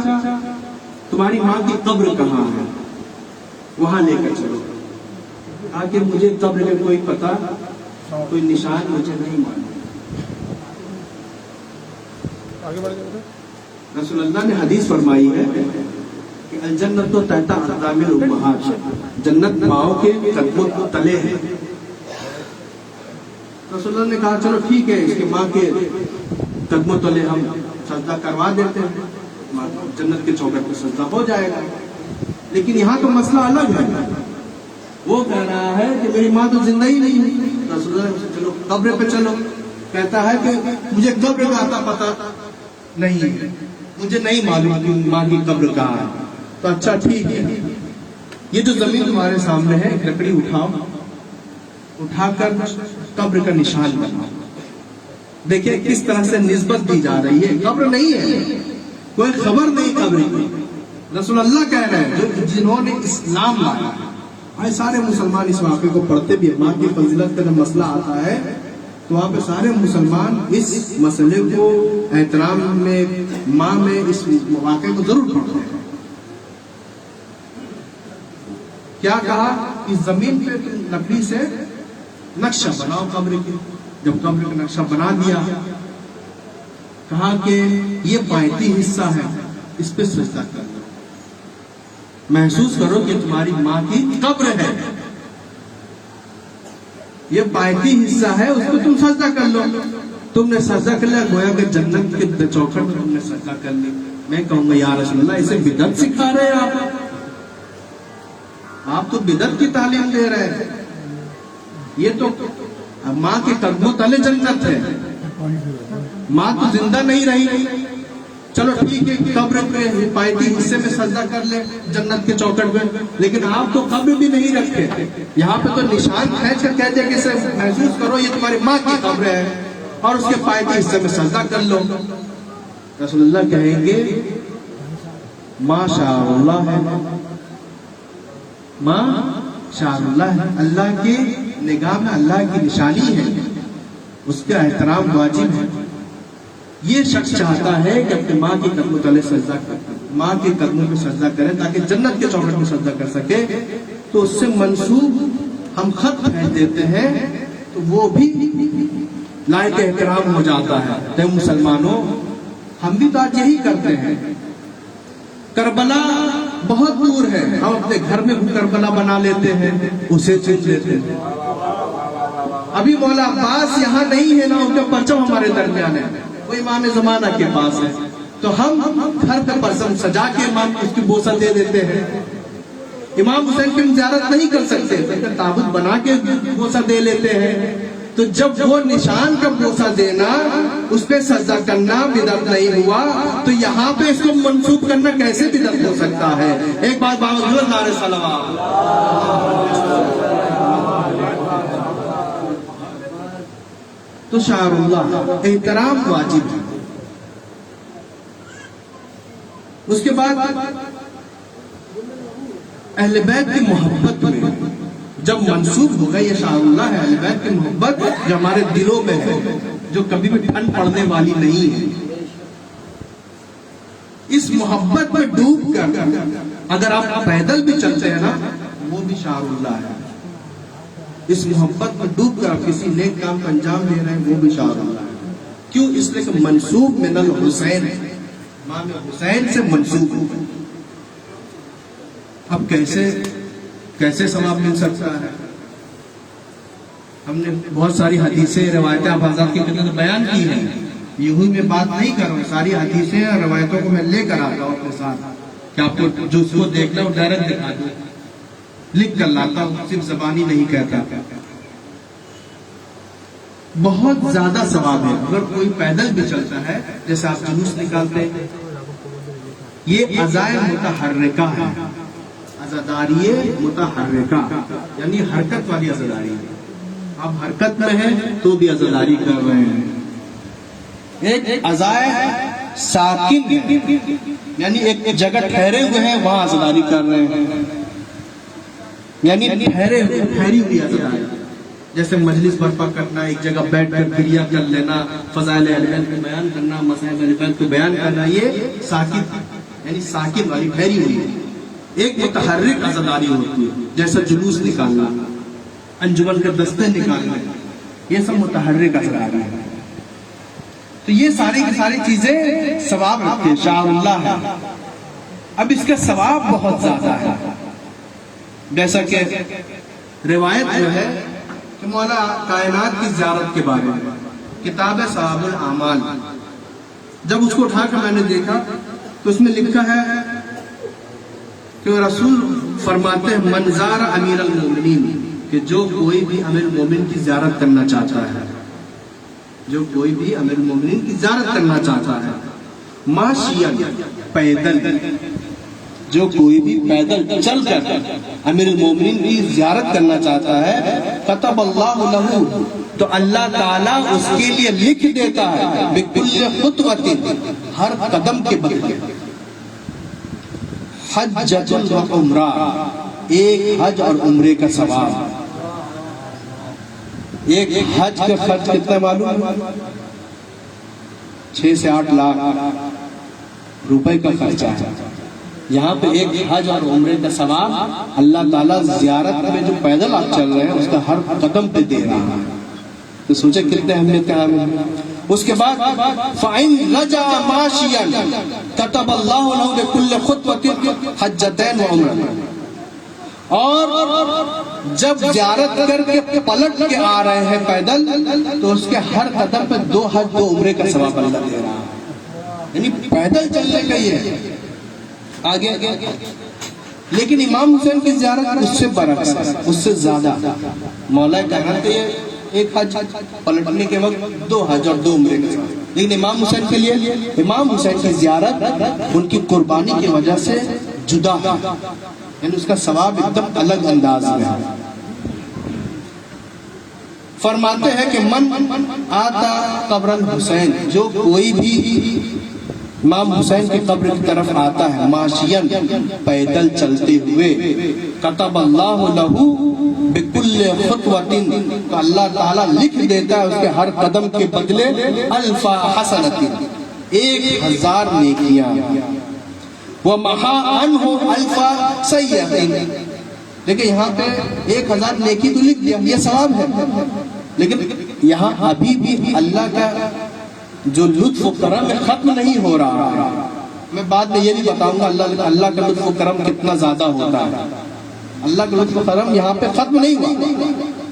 تمہاری ماں کی قبر کہاں ہے؟ وہاں لے کر چلو. کہا کہ مجھے قبر کا کوئی پتہ کوئی نشان مجھے نہیں معلوم. رسول اللہ نے حدیث فرمائی ہے کہ الجنت تو تحت اقدام الامہات، جنت ماؤں کے قدموں کو تلے ہے۔ رسول اللہ نے کہا چلو ٹھیک ہے، اس کی ماں کے قدموں تلے ہم سجدہ کروا دیتے ہیں، جنت کے چوکٹ پہ سجدہ ہو جائے گا۔ لیکن یہاں تو مسئلہ الگ ہے، وہ کہہ رہا ہے کہ میری ماں تو زندہ ہی نہیں ہے۔ رسول اللہ چلو قبر پہ چلو، کہتا ہے کہ مجھے قبر کا آتا پتا نہیں ہے، مجھے نہیں معلوم کہ ماں کی قبر کہاں ہے۔ تو اچھا ٹھیک ہے، یہ جو زمین تمہارے سامنے ہے، لکڑی اٹھاؤ، اٹھا کر قبر کا نشان بناؤ۔ دیکھیں کس طرح سے نسبت دی جا رہی ہے، قبر نہیں ہے، کوئی خبر نہیں قبر کی۔ رسول اللہ کہہ رہے ہیں جنہوں نے اسلام لایا ہے۔ آئے سارے مسلمان اس واقعے کو پڑھتے بھی ہیں، ماں کی فضیلت کا جب مسئلہ آتا ہے تو وہاں پہ سارے مسلمان اس مسئلے کو احترام میں، ماں میں اس واقعے کو ضرور پڑھتے ہیں۔ کیا کہا کہ زمین پہ تم لکڑی سے نقشہ بناؤ قبر کی۔ جب قبر کا نقشہ بنا دیا، کہا کہ یہ بائیں حصہ ہے، اس پہ سجدہ کر لو، محسوس کرو کہ تمہاری ماں کی قبر ہے، یہ بائیں حصہ ہے، اس پہ تم سجدہ کر لو۔ تم نے سجدہ کر لیا، گویا کہ جنت کے چوکٹ میں تم نے سجدہ کر لی۔ میں کہوں گا یا رسول اللہ اسے بدعت سکھا رہے ہیں آپ تو بدعت کی تعلیم دے رہے ہیں۔ یہ تو ماں کے قدموں تلے جنت ہے، ماں تو زندہ نہیں رہی۔ چلو ٹھیک ہے، قبر پہ پایتی حصے میں سجدہ کر لے جنت کے چوکٹ میں، لیکن آپ تو قبر بھی نہیں رکھتے، یہاں پہ تو نشان کھینچ کر کہتے ہیں کہ اسے محسوس کرو یہ تمہاری ماں کی قبر ہے اور اس کے پایتی حصے میں سجدہ کر لو۔ رسول اللہ کہیں گے ماں شاء اللہ ہے، ماں شاء اللہ ہے، اللہ کی نگاہ میں اللہ کی نشانی ہے، اس کا احترام واجب ہے۔ یہ شخص چاہتا ہے کہ اپنی ماں کے قدموں تلے سجدہ کرے، ماں کے قدموں پہ سجدہ کرے تاکہ جنت کے چوکٹ میں سجدہ کر سکے، تو اس سے منسوب ہم خط بھیج دیتے ہیں تو وہ بھی لائق احترام ہو جاتا ہے۔ تو مسلمانوں ہم بھی تو آج یہی کرتے ہیں۔ کربلا بہت دور ہے، ہم اپنے گھر میں کربلا بنا لیتے ہیں، اسے چن لیتے ہیں۔ ابھی مولا عباس یہاں نہیں ہے نا، ان کا پرچم ہمارے درمیان ہے، وہ امام زمانہ کے پاس ہے، تو ہم گھر پہ پرچم سجا کے امام اس کی بوسہ دے دیتے ہیں۔ امام حسین کی زیارت نہیں کر سکتے تو تابوت بنا کے بوسہ دے لیتے ہیں۔ تو جب وہ نشان کا بوسہ دینا، اس پہ سجدہ کرنا بدعت نہیں ہوا، تو یہاں پہ اس کو منسوب کرنا کیسے بدعت ہو سکتا ہے؟ ایک بات باوجود نعرہ صلوات۔ تو شعار اللہ احترام واجب ہے۔ اس کے بعد اہل بیت کی محبت میں جب منسوب ہوگا، یہ شعار اللہ ہے، اہل بیت کی محبت جو ہمارے دلوں میں ہے، جو کبھی بھی ٹھنڈ پڑنے والی نہیں ہے، اس محبت میں ڈوب کر اگر آپ پیدل بھی چلتے ہیں نا، وہ بھی شعار اللہ ہے۔ اس محبت میں ڈوب کر کسی نیک کام کا انجام دے رہے ہیں، وہ بھی شعار اللہ ہے۔ کیوں؟ اس لیے کہ منسوب من الحسین ہے، امام حسین سے منسوب ہے۔ اب کیسے ثواب مل سکتا ہے؟ ہم نے بہت ساری حدیثیں روایتیں آپ حضرات کی خدمت میں بیان کی ہیں، یوں ہی میں بات نہیں کر رہا ہوں، ساری حدیثیں اور روایتوں کو میں لے کر آتا ہوں اپنے ساتھ کہ آپ کو جو اس کو دیکھنا وہ ڈائریکٹ دکھا دوں، لکھ کر لاتا ہوں، صرف زبانی نہیں کہتا۔ بہت زیادہ ثواب ہے اگر کوئی پیدل بھی چلتا ہے، جیسے آپ جلوس نکالتے ہیں، یہ عزائے متحرکہ ہے، عزاداری متحرکہ یعنی حرکت والی عزاداری ہے۔ آپ حرکت میں ہیں تو بھی عزاداری کر رہے ہیں۔ ایک عزائے ساکن یعنی ایک جگہ ٹھہرے ہوئے ہیں، وہاں عزاداری کر رہے ہیں، یعنی ٹھہری ہوئی عزاداری، جیسے مجلس برپا کرنا، ایک جگہ بیٹھ کر کریا کر لینا، فضائل اہل بیت کو بیان کرنا، مسائل اہل بیت کو بیان کرنا، یہ ساکن یعنی ساکن والی ٹھہری ہوئی ہے۔ ایک متحرک عزاداری ہوتی ہے، جیسا جلوس نکالنا، انجمن کے دستے نکالنا، یہ سب متحرک عزاداری ہے۔ تو یہ ساری کی ساری چیزیں ثواب رکھتے ہیں، شعار اللہ ہے۔ اب اس کا ثواب بہت زیادہ ہے، جیسا کہ روایت جو ہے کہ مولا کائنات کی زیارت کے بارے میں کتاب صحاب الاعمال، جب اس کو اٹھا کر میں نے دیکھا تو اس میں لکھا ہے کہ رسول فرماتے ہیں من زار امیر المومنین، کہ جو کوئی بھی امیر المومنین کی زیارت کرنا چاہتا ہے، جو کوئی بھی امیر المومنین کی زیارت کرنا چاہتا ہے، ماشیاً پیدل، جو کوئی بھی پیدل چل کر امیر المومنین کی زیارت کرنا چاہتا ہے، کتب اللہ لہ، تو اللہ تعالیٰ اس کے لیے لکھ دیتا ہے بکل خطوۃ، ہر قدم کے بدلے، حجۃ و عمرہ، ایک حج اور عمرے کا ثواب۔ ایک حج کا خرچ کتنا معلوم ہے؟ 6 سے 8 لاکھ روپے کا خرچہ ہے۔ یہاں پہ ایک حج اور عمرے کا ثواب اللہ تعالیٰ زیارت میں جو پیدل آپ چل رہے ہیں اس کا ہر قدم پہ دے رہا ہے، تو سوچے کتنے اہمیت کا عامل ہے۔ اس کے بعد فَإِن رَجَعَ مَاشِيًا كَتَبَ اللَّهُ لَهُ بِكُلِّ خُطْوَةٍ حَجَّتَيْنِ وَعُمْرَةً، اور جب زیارت کر کے پلٹ کے آ رہے ہیں پیدل تو اس کے ہر قدم پہ 2 حج 2 عمرے کا ثواب اللہ دے رہا ہے، یعنی پیدل چلنے کا یہ آگے۔ لیکن امام حسین کی زیارت اس سے برعکس ہے، اس سے زیادہ، مولا کہتے ہیں ایک حج پلٹنے کے وقت 2 حج اور 2 عمرے کا ثواب، لیکن امام حسین کے لیے امام حسین کی زیارت ان کی قربانی کی وجہ سے جدا ہے، یعنی اس کا ثواب ایک دم الگ انداز میں ہے۔ فرماتے ہیں کہ من آتا قبر الحسین، جو کوئی بھی امام حسین کی قبر کی طرف آتا ہے ماشین، پیدل چلتے ہوئے، کتب اللہ لہ بکل خطوۃ، تو اللہ تعالیٰ لکھ دیتا ہے اس کے ہر قدم کے بدلے الف حسنۃ، 1000 نیکیاں، ومحا عنہ الف سیئۃ، دیکھیں یہاں پہ 1000 نیکی تو لکھ دیا، یہ ثواب ہے، لیکن یہاں ابھی بھی اللہ کا جو لطف و کرم میں ختم نہیں ہو رہا۔ میں بعد میں یہ بھی بتاؤں گا اللہ کا لطف و کرم کتنا زیادہ ہوتا ہے، اللہ کا لطف و کرم یہاں پہ ختم نہیں ہوا،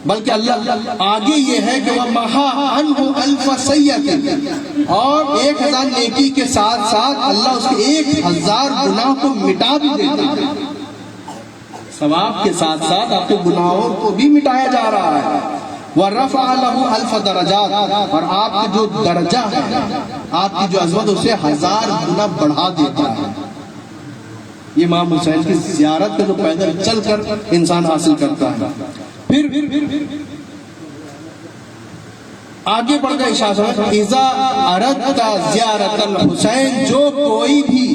بلکہ اللہ آگے یہ ہے کہ وَمَحَا عَنْهُ أَلْفَ سَيِّئَةٍ، اور 1000 نیکی کے ساتھ ساتھ اللہ اس کے 1000 گناہ کو مٹا بھی دیتا ہے، ثواب کے ساتھ ساتھ آپ کے گناہوں کو بھی مٹایا جا رہا ہے۔ وَرَفَعَ لَهُ أَلْفَ دَرَجَاتٍ، اور آپ کے جو درجہ ہے، آپ کی جو عظمت، اسے 1000 گنا بڑھا دیتا ہے۔ یہ امام حسین کی زیارت پہ جو پیدل چل کر انسان حاصل کرتا ہے۔ پھر آگے بڑھ کر اشارہ ہے اذا اردت زیارت الحسین، جو کوئی بھی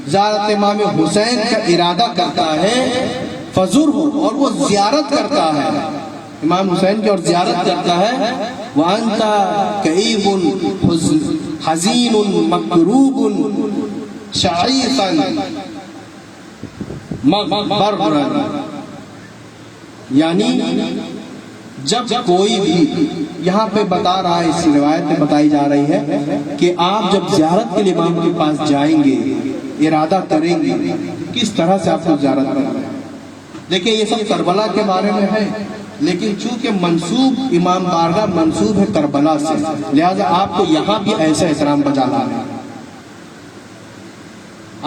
زیارت امام حسین کا ارادہ کرتا ہے، فزرہ، اور وہ زیارت کرتا ہے امام حسین کی اور زیارت کرتا ہے، وَأَنْتَ كَئِيبٌ حَزِينٌ مَكْرُوبٌ شَعِيقًا مغبرًا، یعنی جب کوئی بھی، یہاں پہ بتا رہا ہے، اس روایت میں بتائی جا رہی ہے کہ آپ جب زیارت کے لیے امام کے پاس جائیں گے، ارادہ کریں گے، کس طرح سے آپ کو زیارت کریں گے۔ دیکھیں یہ سب کربلا کے بارے میں ہے، لیکن چونکہ منسوب امام بارگاہ منسوب ہے کربلا سے، لہذا آپ کو یہاں بھی ایسا احترام بجا لانا ہے۔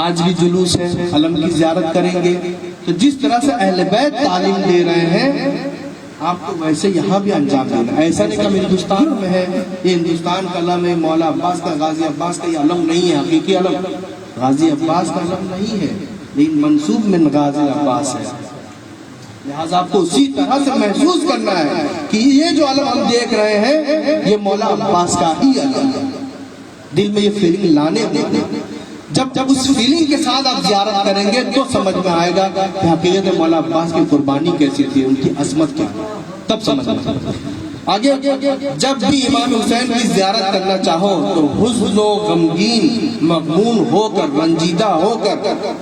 آج بھی جلوس ہے، علم کی زیارت کریں گے تو جس طرح سے اہل بیت تعلیم دے رہے ہیں آپ کو ویسے یہاں بھی انجام دینا۔ ایسا نہیں کہ ہندوستان میں ہے، یہ ہندوستان کا علم ہے، مولا عباس کا، غازی عباس کا، یہ علم نہیں ہے، حقیقی علم غازی عباس کا علم نہیں ہے، لیکن منسوب میں غازی عباس ہے، لہذا آپ کو اسی طرح سے محسوس کرنا ہے کہ یہ جو علم ہم دیکھ رہے ہیں یہ مولا عباس کا ہی علم ہے۔ دل میں یہ فیلنگ لانے دیں، جب اس فیلنگ کے ساتھ آپ زیارت کریں گے تو سمجھ میں آئے گا کہ حقیقت مولا عباس کی قربانی کیسی تھی، ان کی عظمت کیا، تب سمجھ میں آگے۔ جب بھی امام حسین کی زیارت کرنا چاہو تو حزن و غمگین، مغموم ہو کر، رنجیدہ ہو کر،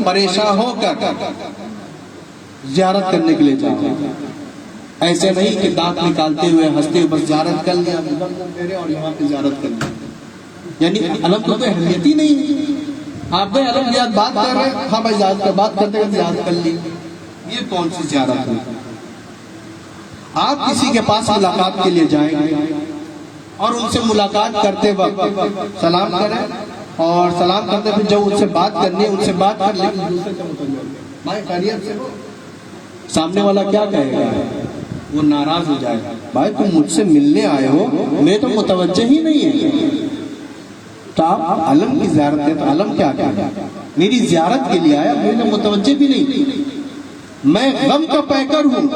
پریشان ہو کر زیارت کرنے کے لیے جاؤ، ایسے نہیں کہ دانت نکالتے ہوئے ہنستے ہوئے بس زیارت کر لیا اور یہاں پہ زیارت کر لیا، یعنی علم کو تو اہمیت ہی نہیں ہے۔ آپ بھائی علم زیاد بات کر رہے ہیں؟ ہاں بھائی زیاد بات کرتے کرتے زیاد کر لی. یہ کون سی زیارت ہے؟ آپ کسی کے پاس ملاقات کے لیے جائیں گے اور ان سے ملاقات کرتے وقت سلام کریں اور سلام کرتے پھر جب ان سے بات کرنی ہے ان سے بات کر لیں. بھائی خیریت سے سامنے والا کیا کہے گا؟ وہ ناراض ہو جائے گا. بھائی تم مجھ سے ملنے آئے ہو, میں تو متوجہ ہی نہیں ہے. تو آپ علم کی زیارت ہے تو علم کیا کہا؟ میری زیارت کے لیے آیا, میں تو متوجہ بھی نہیں. میں غم کا پیکر ہوں,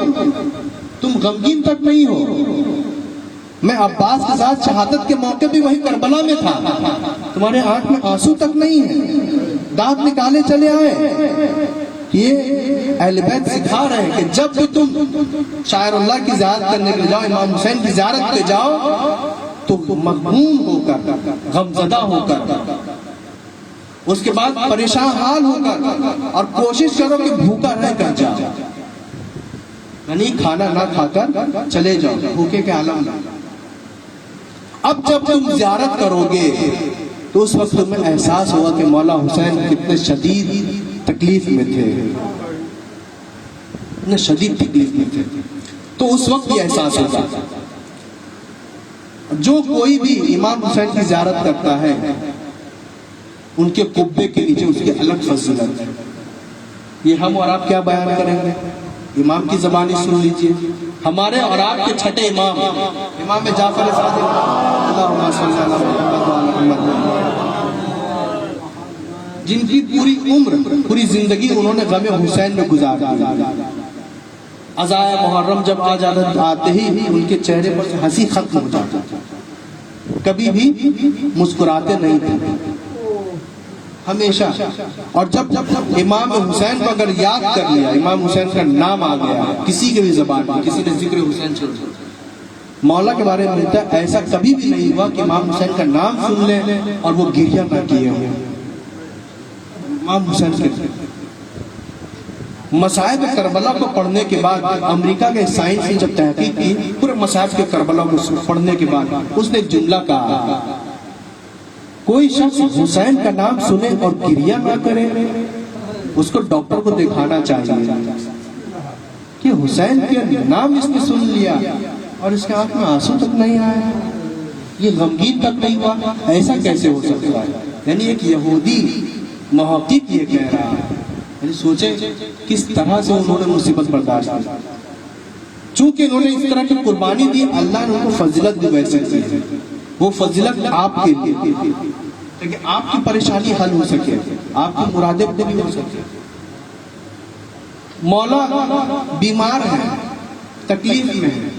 تم غمگین تک نہیں ہو. میں عباس کے ساتھ شہادت کے موقع بھی وہی کربلا میں تھا, تمہارے آنکھ میں آنسو تک نہیں ہے, دانت نکالے چلے آئے. یہ اہل بیت سکھا رہے ہیں کہ جب بھی تم شاعر اللہ کی زیارت کرنے کے لیے جاؤ, امام حسین کی زیارت پہ جاؤ, تو مغموم ہو کر, غمزدہ ہو کر, اس کے بعد پریشان حال ہو کر, اور کوشش کرو کہ بھوکا رہ کر جاؤ, یعنی کھانا نہ کھا کر چلے جاؤ بھوکے کے عالم میں. اب جب تم زیارت کرو گے تو اس وقت تمہیں احساس ہوگا کہ مولا حسین کتنے شدید تکلیف میں تھے, اتنے شدید تکلیف میں تھے. تو اس وقت یہ احساس ہوگا. جو کوئی بھی امام حسین کی زیارت کرتا ہے ان کے قبے کے نیچے اس کی الگ فضیلت ہے. یہ ہم اور آپ کیا بیان کریں گے؟ امام کی زبانی سن لیجئے. ہمارے اور آپ کے چھٹے امام امام جعفر صادق اللہم صلی اللہ علیہ وسلم, جن کی پوری عمر پوری زندگی انہوں نے غم حسین میں گزار دی. عزائے محرم جب آتے ہی ان کے چہرے پر سے ہنسی ختم ہو جاتی, کبھی بھی مسکراتے نہیں تھے ہمیشہ. اور جب امام حسین کو اگر یاد کر لیا, امام حسین کا نام آ گیا کسی کے بھی زبان میں, کسی نے ذکر حسین چل دیا, مولا کے بارے میں ملتا ہے ایسا کبھی بھی نہیں ہوا کہ امام حسین کا نام سن لیں اور وہ گریہ نہ کیے ہوں. امام حسین کے مصائب کربلا کو پڑھنے کے بعد امریکہ کے سائنس نے جب تحقیق کی پورے مصائب کے کربلا کو پڑھنے کے بعد اس نے ایک جملہ کہا, کوئی شخص حسین کا نام سنے اور گریہ نہ کرے اس کو ڈاکٹر کو دکھانا چاہیے کہ حسین کے نام اس نے سن لیا اور اس کے آنکھ میں آنسو تک نہیں آیا, یہ غمگین تک نہیں ہوا, ایسا کیسے ہو سکتا ہے؟ یعنی ایک یہودی محقق یہ کہہ رہا ہے. یعنی سوچیں کس طرح سے انہوں نے مصیبت برداشت کی. چونکہ انہوں نے اس طرح کی قربانی دی, اللہ نے ان کو فضیلت بھی ویسے دی. وہ فضیلت آپ کے لیے لیکن آپ کی پریشانی حل ہو سکے, آپ کی مرادیں پوری ہو سکے. مولا بیمار ہے, تکلیف میں ہے,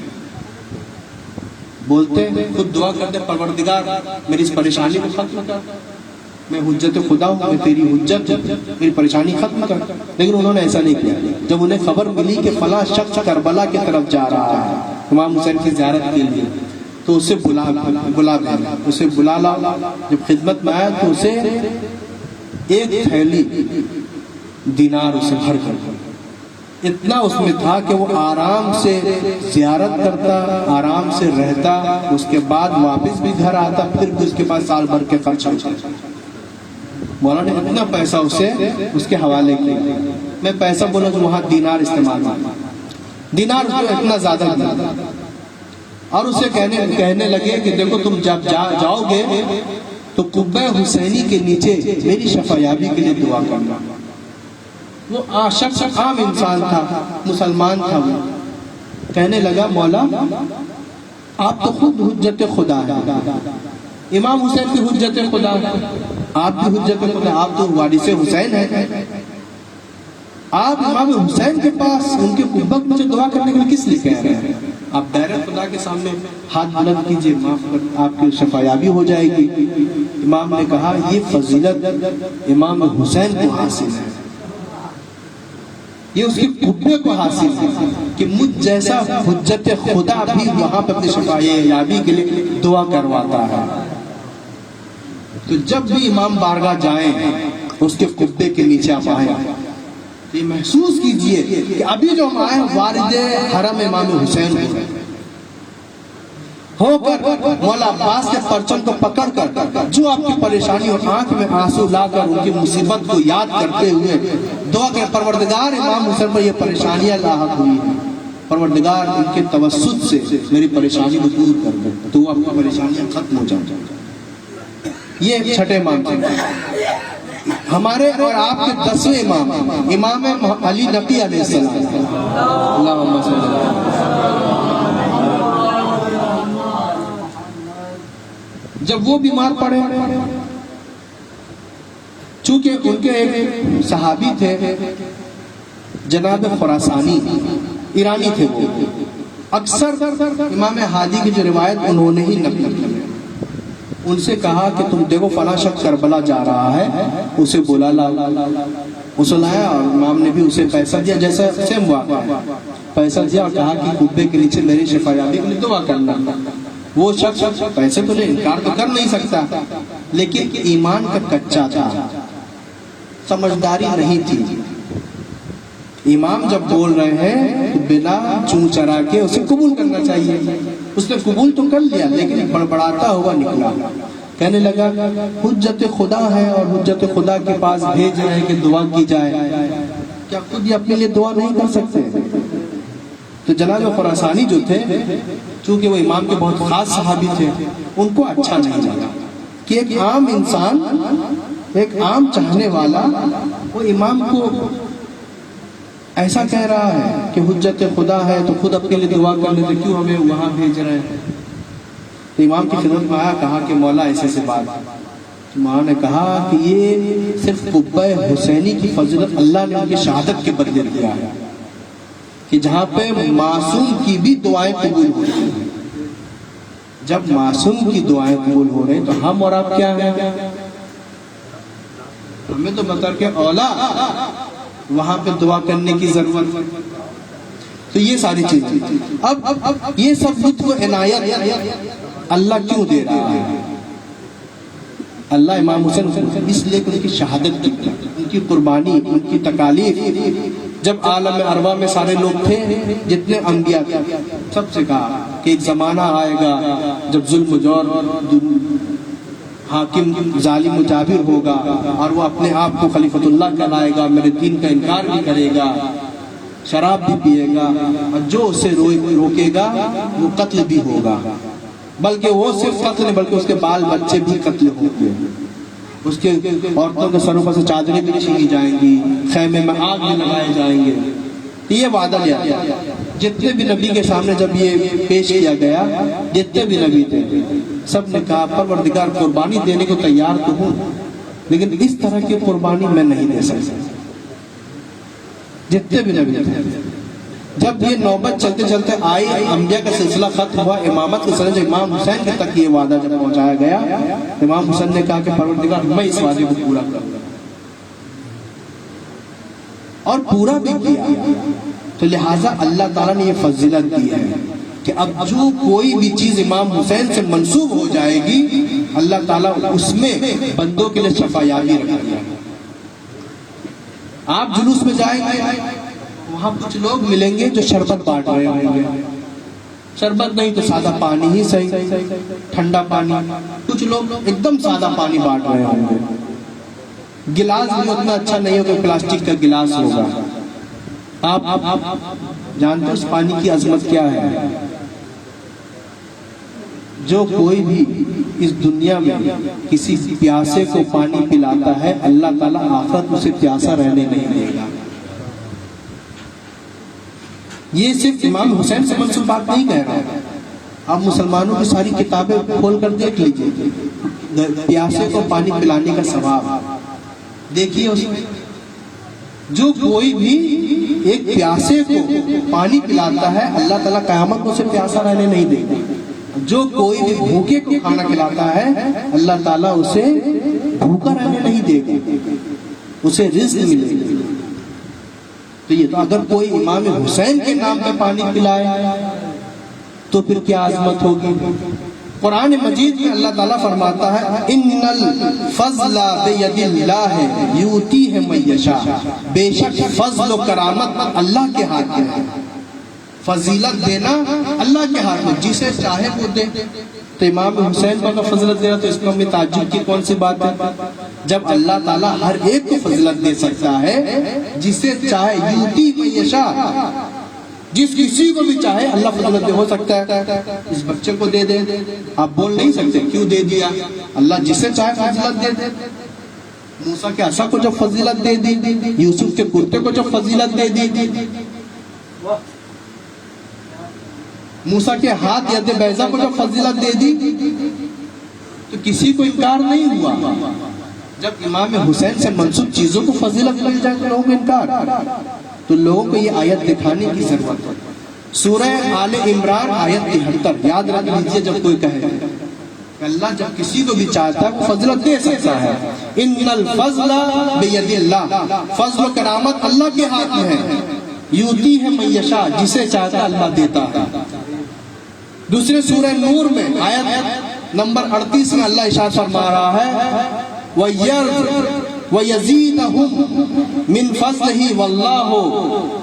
بولتے ہیں خود دعا کرتے پروردگار میری اس پریشانی کو ختم کر, میں حجت خدا ہوں, میں تیری حجت ہوں, میری پریشانی ختم کر. لیکن انہوں نے ایسا نہیں کیا. جب انہیں خبر ملی کہ فلاں شخص کربلا کی طرف جا رہا ہے امام حسین کی زیارت کے لیے, تو اسے بلا لا. جب خدمت میں آیا تو اسے ایک تھیلی دینار اسے بھر کر, اتنا اس میں تھا کہ وہ آرام سے زیارت کرتا, آرام سے رہتا, اس کے بعد واپس بھی گھر آتا, پھر بھی اس کے پاس سال بھر کے خرچ ہوتا. مولا نے اتنا پیسہ اسے اس کے حوالے کیا. میں پیسہ بولا جو وہاں دینار استعمال ہوتا, دینار اس کو اتنا زیادہ دیا. اور اسے کہنے لگے کہ دیکھو تم جب جاؤ گے تو قبہ حسینی کے نیچے میری شفایابی کے لیے دعا کرنا. وہ شخص عام انسان تھا, مسلمان تھا. وہ کہنے لگا مولا آپ تو خود حجت خدا ہے, امام حسین کی حجت خدا ہے, آپ کی حجت خدا, آپ تو وارث حسین ہیں, آپ امام حسین کے پاس ان کے قبہ کے نیچے دعا کرنے کے لیے کس لیے کہہ رہے ہیں؟ آپ ڈائریکٹ خدا کے سامنے ہاتھ بلند کیجئے, معاف کر آپ کی شفایابی ہو جائے گی. امام نے کہا یہ فضیلت امام حسین کو حاصل ہے, یہ اس کے قبے کو حاصل ہے کہ مجھ جیسا حجت خدا بھی وہاں پر اپنی شفایابی کے لیے دعا کرواتا ہے. تو جب بھی امام بارگاہ جائیں اس کے قبے کے نیچے آپ آئیں, یہ محسوس کیجئے کہ ابھی جو ہم آئے والد حرم امام حسین ہیں. ہو کر مولا عباس کے پرچم کو پکڑ کر جو آپ کی پریشانی اور آنکھ میں آنسو لا کر ان کی مصیبت کو یاد کرتے ہوئے دعا کہ پروردگار امام حسین پر یہ پریشانیاں لاحق ہوئی ہیں، پروردگار ان کے توسط سے میری پریشانی کو دور کر دے تو آپ کی پریشانیاں ختم ہو جائیں۔ یہ چھٹے امام تھے۔ ہمارے اور آپ کے 10ویں امام امام علی نقی علیہ السلام، اللہم صلی اللہ علیہ وسلم۔ جب وہ بیمار پڑے، چونکہ ان کے ایک صحابی تھے جناب خراسانی، ایرانی تھے وہ، اکثر امام ہادی کی جو روایت انہوں نے ہی نقل کی، ان سے کہا کہ تم دیکھو فلاں شخص کربلا جا رہا ہے، اسے بلا لاؤ۔ اسے لایا اور امام نے بھی اسے پیسہ دیا، جیسا سیم واقعہ ہے، پیسہ دیا اور کہا کہ قبے کے نیچے میری شفا یابی کے لیے دعا کرنا۔ وہ شخص پیسے تو لے انکار تو کر نہیں سکتا، لیکن ایمان کا کچا تھا، سمجھداری نہیں تھی۔ امام جب بول رہے ہیں تو بنا چون چرا کے اسے قبول کرنا چاہیے۔ اس نے قبول تو کر لیا لیکن بڑبڑاتا ہوا نکلا، کہنے لگا حجت خدا ہے اور حجت خدا کے پاس بھیج رہے ہیں کہ دعا کی جائے، کیا خود یہ اپنے لیے دعا نہیں کر سکتے؟ تو جناب خراسانی جو تھے، چونکہ وہ امام کے بہت خاص صحابی تھے، ان کو اچھا نہیں لگا کہ ایک عام انسان، ایک عام چاہنے والا وہ امام کو ایسا کہہ رہا ہے کہ حجت خدا ہے تو خود اپنے لیے دعا کر لیتے، کیوں ہمیں وہاں بھیج رہے ہیں؟ تو امام کی خدمت میں آیا، کہا کہ مولا ایسے سے بات۔ امام نے کہا کہ یہ صرف قبہ حسینی کی فضیلت اللہ نے ان کی شہادت کے بدلے دیا ہے کہ جہاں پہ معصوم کی بھی دعائیں قبول ہو رہی ہیں۔ جب معصوم کی دعائیں قبول ہو رہے ہیں تو ہم اور آپ کیا ہیں؟ ہمیں تو بطور کے اولا وہاں پہ دعا کرنے کی ضرورت۔ تو یہ ساری چیزیں، اب یہ سب لطف و عنایت اللہ کیوں دے رہا ہے؟ اللہ امام حسین اس لیے کہ ان کی شہادت کی، ان کی قربانی، ان کی تکالیف۔ جب عالم ارواح میں سارے لوگ تھے، جتنے انبیاء تھے، سب سے کہا کہ ایک زمانہ آئے گا جب ظلم و جور، حاکم ظالم و جابر ہوگا اور وہ اپنے آپ کو خلیفۃ اللہ کہلائے گا، میرے دین کا انکار بھی کرے گا، شراب بھی پیے گا، اور جو اسے روکے گا وہ قتل بھی ہوگا، بلکہ وہ صرف قتل نہیں بلکہ اس کے بال بچے بھی قتل ہوں گے، اس کے عورتوں کے سروں پر سے چادریں بھی چھینی جائیں گی، خیمے میں آگ بھی لگائے جائیں گے۔ یہ وعدہ لیا گیا۔ جتنے بھی نبی کے سامنے جب یہ پیش کیا گیا، جتنے بھی نبی تھے سب نے کہا پروردگار قربانی دینے کو تیار تو ہوں لیکن اس طرح کی قربانی میں نہیں دے سکتا۔ جتنے بھی نبی تھے، جب یہ نوبت چلتے چلتے آئی، انبیاء کا سلسلہ ختم ہوا، امامت کے سلسلے امام حسین کے تک یہ وعدہ جب پہنچایا گیا، امام حسین نے کہا کہ پروردگار میں اس وعدے کو پورا کروں گا، اور پورا بھی کیا۔ تو لہٰذا اللہ تعالیٰ نے یہ فضیلت دی ہے کہ اب جو کوئی بھی چیز امام حسین سے منسوب ہو جائے گی، اللہ تعالیٰ اس میں بندوں کے لیے شفا یابی رکھا گیا۔ آپ جلوس میں جائیں گے، وہاں کچھ لوگ ملیں گے جو شربت بانٹ رہے ہوں گے، شربت نہیں تو سادہ پانی ہی صحیح، ٹھنڈا پانی، کچھ لوگ ایک دم سادہ پانی بانٹ رہے ہوں گے، گلاس بھی اتنا اچھا نہیں ہوگا، پلاسٹک کا گلاس ہوگا۔ آپ جانتے ہیں اس پانی کی عظمت کیا ہے؟ جو کوئی بھی اس دنیا میں کسی پیاسے کو پانی پلاتا ہے، اللہ تعالیٰ آخرت اسے پیاسا رہنے نہیں دے گا۔ یہ صرف امام حسین سے منسوب بات نہیں کہہ رہا، آپ مسلمانوں کی ساری کتابیں کھول کر دیکھ لیجئے، پیاسے کو پانی پلانے کا ثواب دیکھیے اس میں۔ جو کوئی بھی ایک پیاسے کو پانی پلاتا ہے، اللہ تعالیٰ قیامت کو اسے پیاسا رہنے نہیں دے گا۔ جو کوئی بھی بھوکے کو کھانا کھلاتا ہے، اللہ تعالیٰ اسے بھوکا رہنے نہیں دے گا، اسے رزق ملے گا۔ تو یہ تو اگر کوئی امام حسین کے نام پہ پانی پلائے تو پھر کیا عظمت ہوگی۔ قرآن مجید میں اللہ تعالیٰ فرماتا ہے ان الفضل بید اللہ یؤتیہ من یشاء، بے شک فضل و کرامت اللہ کے ہاتھ میں ہے۔ فضیلت دینا اللہ کے ہاتھ میں، جسے چاہے وہ دے۔ تو امام حسین کو اگر فضیلت دینا تو اس میں تعجب کی کون سی بات ہے؟ جب اللہ تعالیٰ ہر ایک کو فضیلت دے سکتا ہے، جسے چاہے، یوتی من یشاء، جس کسی کو بھی چاہے اللہ فضیلت دے، ہو سکتا ہے اس بچے کو دے دے، آپ بول نہیں سکتے کیوں دے دیا، اللہ جسے چاہے فضیلت دے دے۔ موسیٰ کے عصا کو جب فضیلت دے دی، یوسف کے کرتے کو جب فضیلت دے دی، موسیٰ کے ہاتھ ید بیضا کو جب فضیلت دے دی تو کسی کو انکار نہیں ہوا۔ جب امام حسین سے منسوب چیزوں کو فضیلت مل جائے تو لوگوں کو انکار، تو لوگوں کو یہ آیت دکھانے کی ضرورت ہے۔ سورہ آل عمران آیت 73 یاد رکھ لیجیے، جب کوئی کہے کہ اللہ جب کسی کو بھی چاہتا ہے وہ فضیلت دے سکتا ہے، ان الفضل بید اللہ، فضل و کرامت اللہ کے ہاتھ میں ہے، یوتی ہے من یشاء، جسے چاہتا ہے اللہ دیتا ہے۔ دوسرے سورہ نور میں آیت نمبر 38 میں اللہ ارشاد فرما رہا ہے وَيَزِيدَهُمْ مِنْ فَضْلِهِ وَاللَّهُ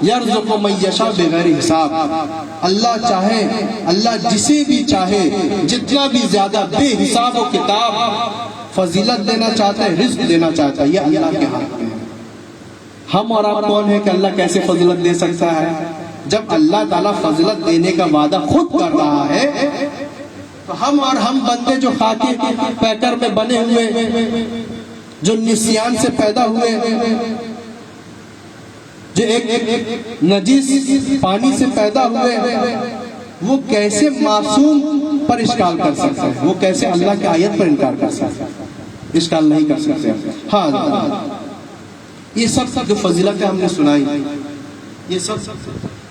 يَرْزُقُ مَن يَشَاءُ بِغَيْرِ حساب، اللہ چاہے، اللہ جسے بھی چاہے جتنا بھی زیادہ بے حساب و کتاب فضیلت دینا چاہتا ہے، رزق دینا چاہتا ہے، یہ اللہ کے ہاتھ میں ہے۔ ہم اور آپ کون ہیں کہ اللہ کیسے فضیلت دے سکتا ہے؟ جب اللہ تعالیٰ فضیلت دینے کا وعدہ خود کر رہا ہے تو ہم اور ہم بندے جو خاکی پیکر میں بنے ہوئے، جو نسیان سے پیدا ہوئے، جو ایک نجیس پانی سے پیدا ہوئے، وہ کیسے معصوم پر اشکال کر سکتے ہیں؟ وہ کیسے اللہ کی آیت پر انکار کر سکتے ہیں؟ اشکال نہیں کر سکتے۔ ہاں، یہ سب جو فضیلتیں ہم نے سنائی، یہ سب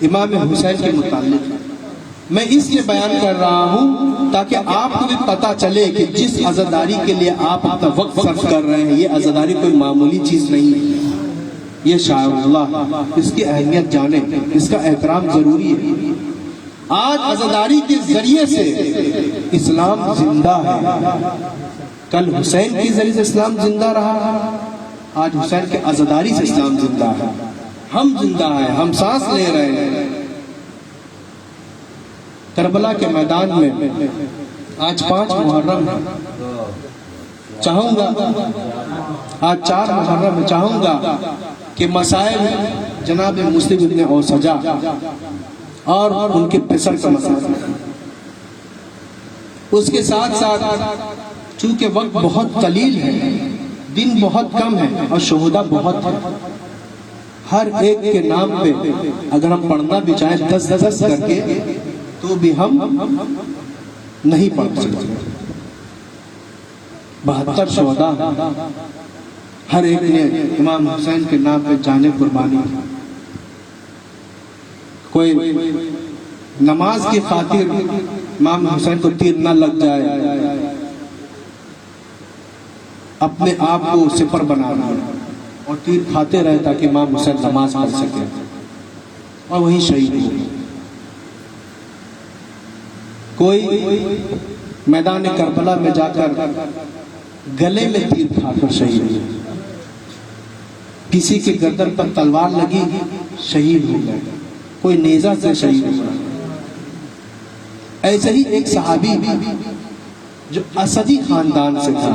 امام حسین کے متعلق ہے۔ میں اس لیے بیان کر رہا ہوں تاکہ آپ کو بھی پتہ چلے کہ جس عزاداری کے لیے آپ اپنا وقت صرف کر رہے ہیں، یہ عزاداری کوئی معمولی چیز نہیں ہے، یہ شاعر اللہ، اس کی اہمیت جانیں، اس کا احترام ضروری ہے۔ آج عزاداری کے ذریعے سے اسلام زندہ ہے، کل حسین کے ذریعے سے اسلام زندہ رہا، آج حسین کے عزاداری سے اسلام زندہ ہے، ہم زندہ ہیں، ہم سانس لے رہے ہیں۔ کربلا کے میدان میں آج 5 محرم ہے، چاہوں گا آج 4 محرم ہے، چاہوں گا کہ مسائل جناب مسلم ابن اوسجا اور ان کے پسر کا مسئلہ، اس کے ساتھ ساتھ چونکہ وقت بہت قلیل ہے، دن بہت کم ہے اور شہداء بہت ہے، ہر ایک کے نام پہ اگر ہم پڑھنا بھی چاہیں 10 کر کے تو بھی ہم نہیں پڑھ سکتے۔ 72 شہداء، ہر ایک نے امام حسین کے نام پہ جانیں قربانی، کوئی نماز کی خاطر امام حسین کو تیر نہ لگ جائے، اپنے آپ کو سپر بنانا اور تیر کھاتے رہے تاکہ امام حسین نماز پڑھ سکے اور وہیں شہید ہو۔ کوئی میدان کربلا میں جا کر گلے میں تیر کھا کر شہید ہو، کسی کے گردن پر تلوار لگی شہید ہو گئے، کوئی نیزہ سے شہید ہو گیا۔ ایسے ہی ایک صحابی جو اسدی خاندان سے تھا،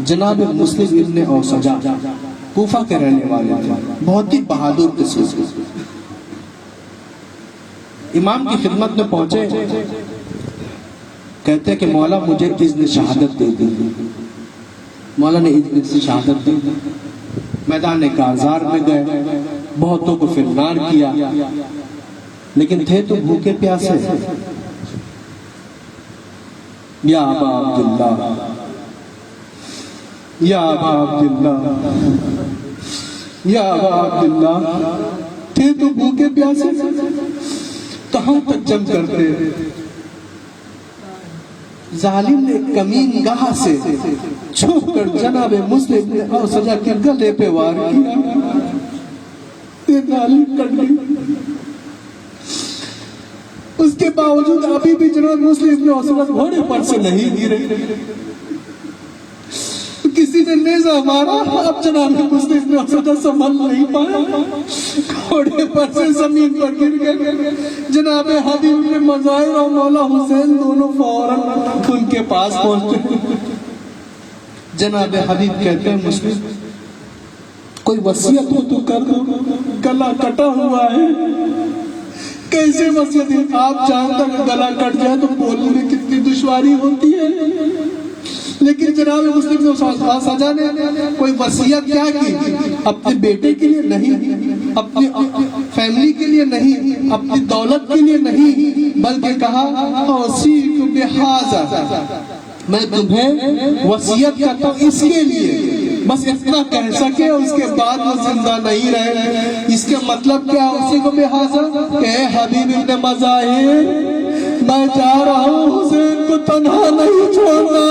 جناب مسلم ابن اوسجا، کوفہ کے رہنے والے تھے، بہت ہی بہادر قسم کے، امام کی خدمت میں پہنچے، کہتے ہیں کہ مولا مجھے اذن شہادت دے دی۔ مولا نے اذن شہادت دی، میدان کارزار میں گئے، بہتوں کو فرنار کیا، لیکن تھے تو بھوکے پیاسے۔ یا ابا عبداللہ، یا ابا عبداللہ، یا ابا عبداللہ، تھے تو بھوکے پیاسے، کہاں تک جم کرتے؟ ظالم نے کمین گاہ سے چھپ کر جناب مسلم نے اوسجا کے گلے پہ وار کیا، یہ ظالم کٹ گئی۔ اس کے باوجود ابھی بھی جناب مسلم نے اوسجا گھوڑے پر سے نہیں گرے، کسی کسی نے نیزہ مارا، اب جناب مسلم نے اسدہ سنبھل نہیں پایا، گھوڑے پر سے زمین پر گر گئے۔ جناب حبیب نے مظاہر اور مولا حسین دونوں فوراً ان کے پاس پہنچے۔ جناب حبیب کہتے ہیں مسلم کوئی وصیت ہو تو کر دو، گلا کٹا ہوا ہے۔ کیسے وصیت ہے؟ آپ جانتا کہ گلا کٹ جائے تو بولنے میں کتنی دشواری ہوتی ہے، لیکن جناب مسلم نے سجا نے کوئی وصیت کیا کی؟ اپنے بیٹے کے لیے نہیں، اپنی فیملی کے لیے نہیں، اپنی دولت کے لیے نہیں، بلکہ کہا اوصیک بہذا، میں تمہیں وصیت کرتا ہوں اس کے لیے، بس اتنا کہہ سکے، اس کے بعد وہ زندہ نہیں رہے۔ اس کے مطلب کیا؟ اسی کو بہذا کہ اے حبیب ابن مظاہر، میں جا رہا ہوں، حسین کو تنہا نہیں چھوڑنا،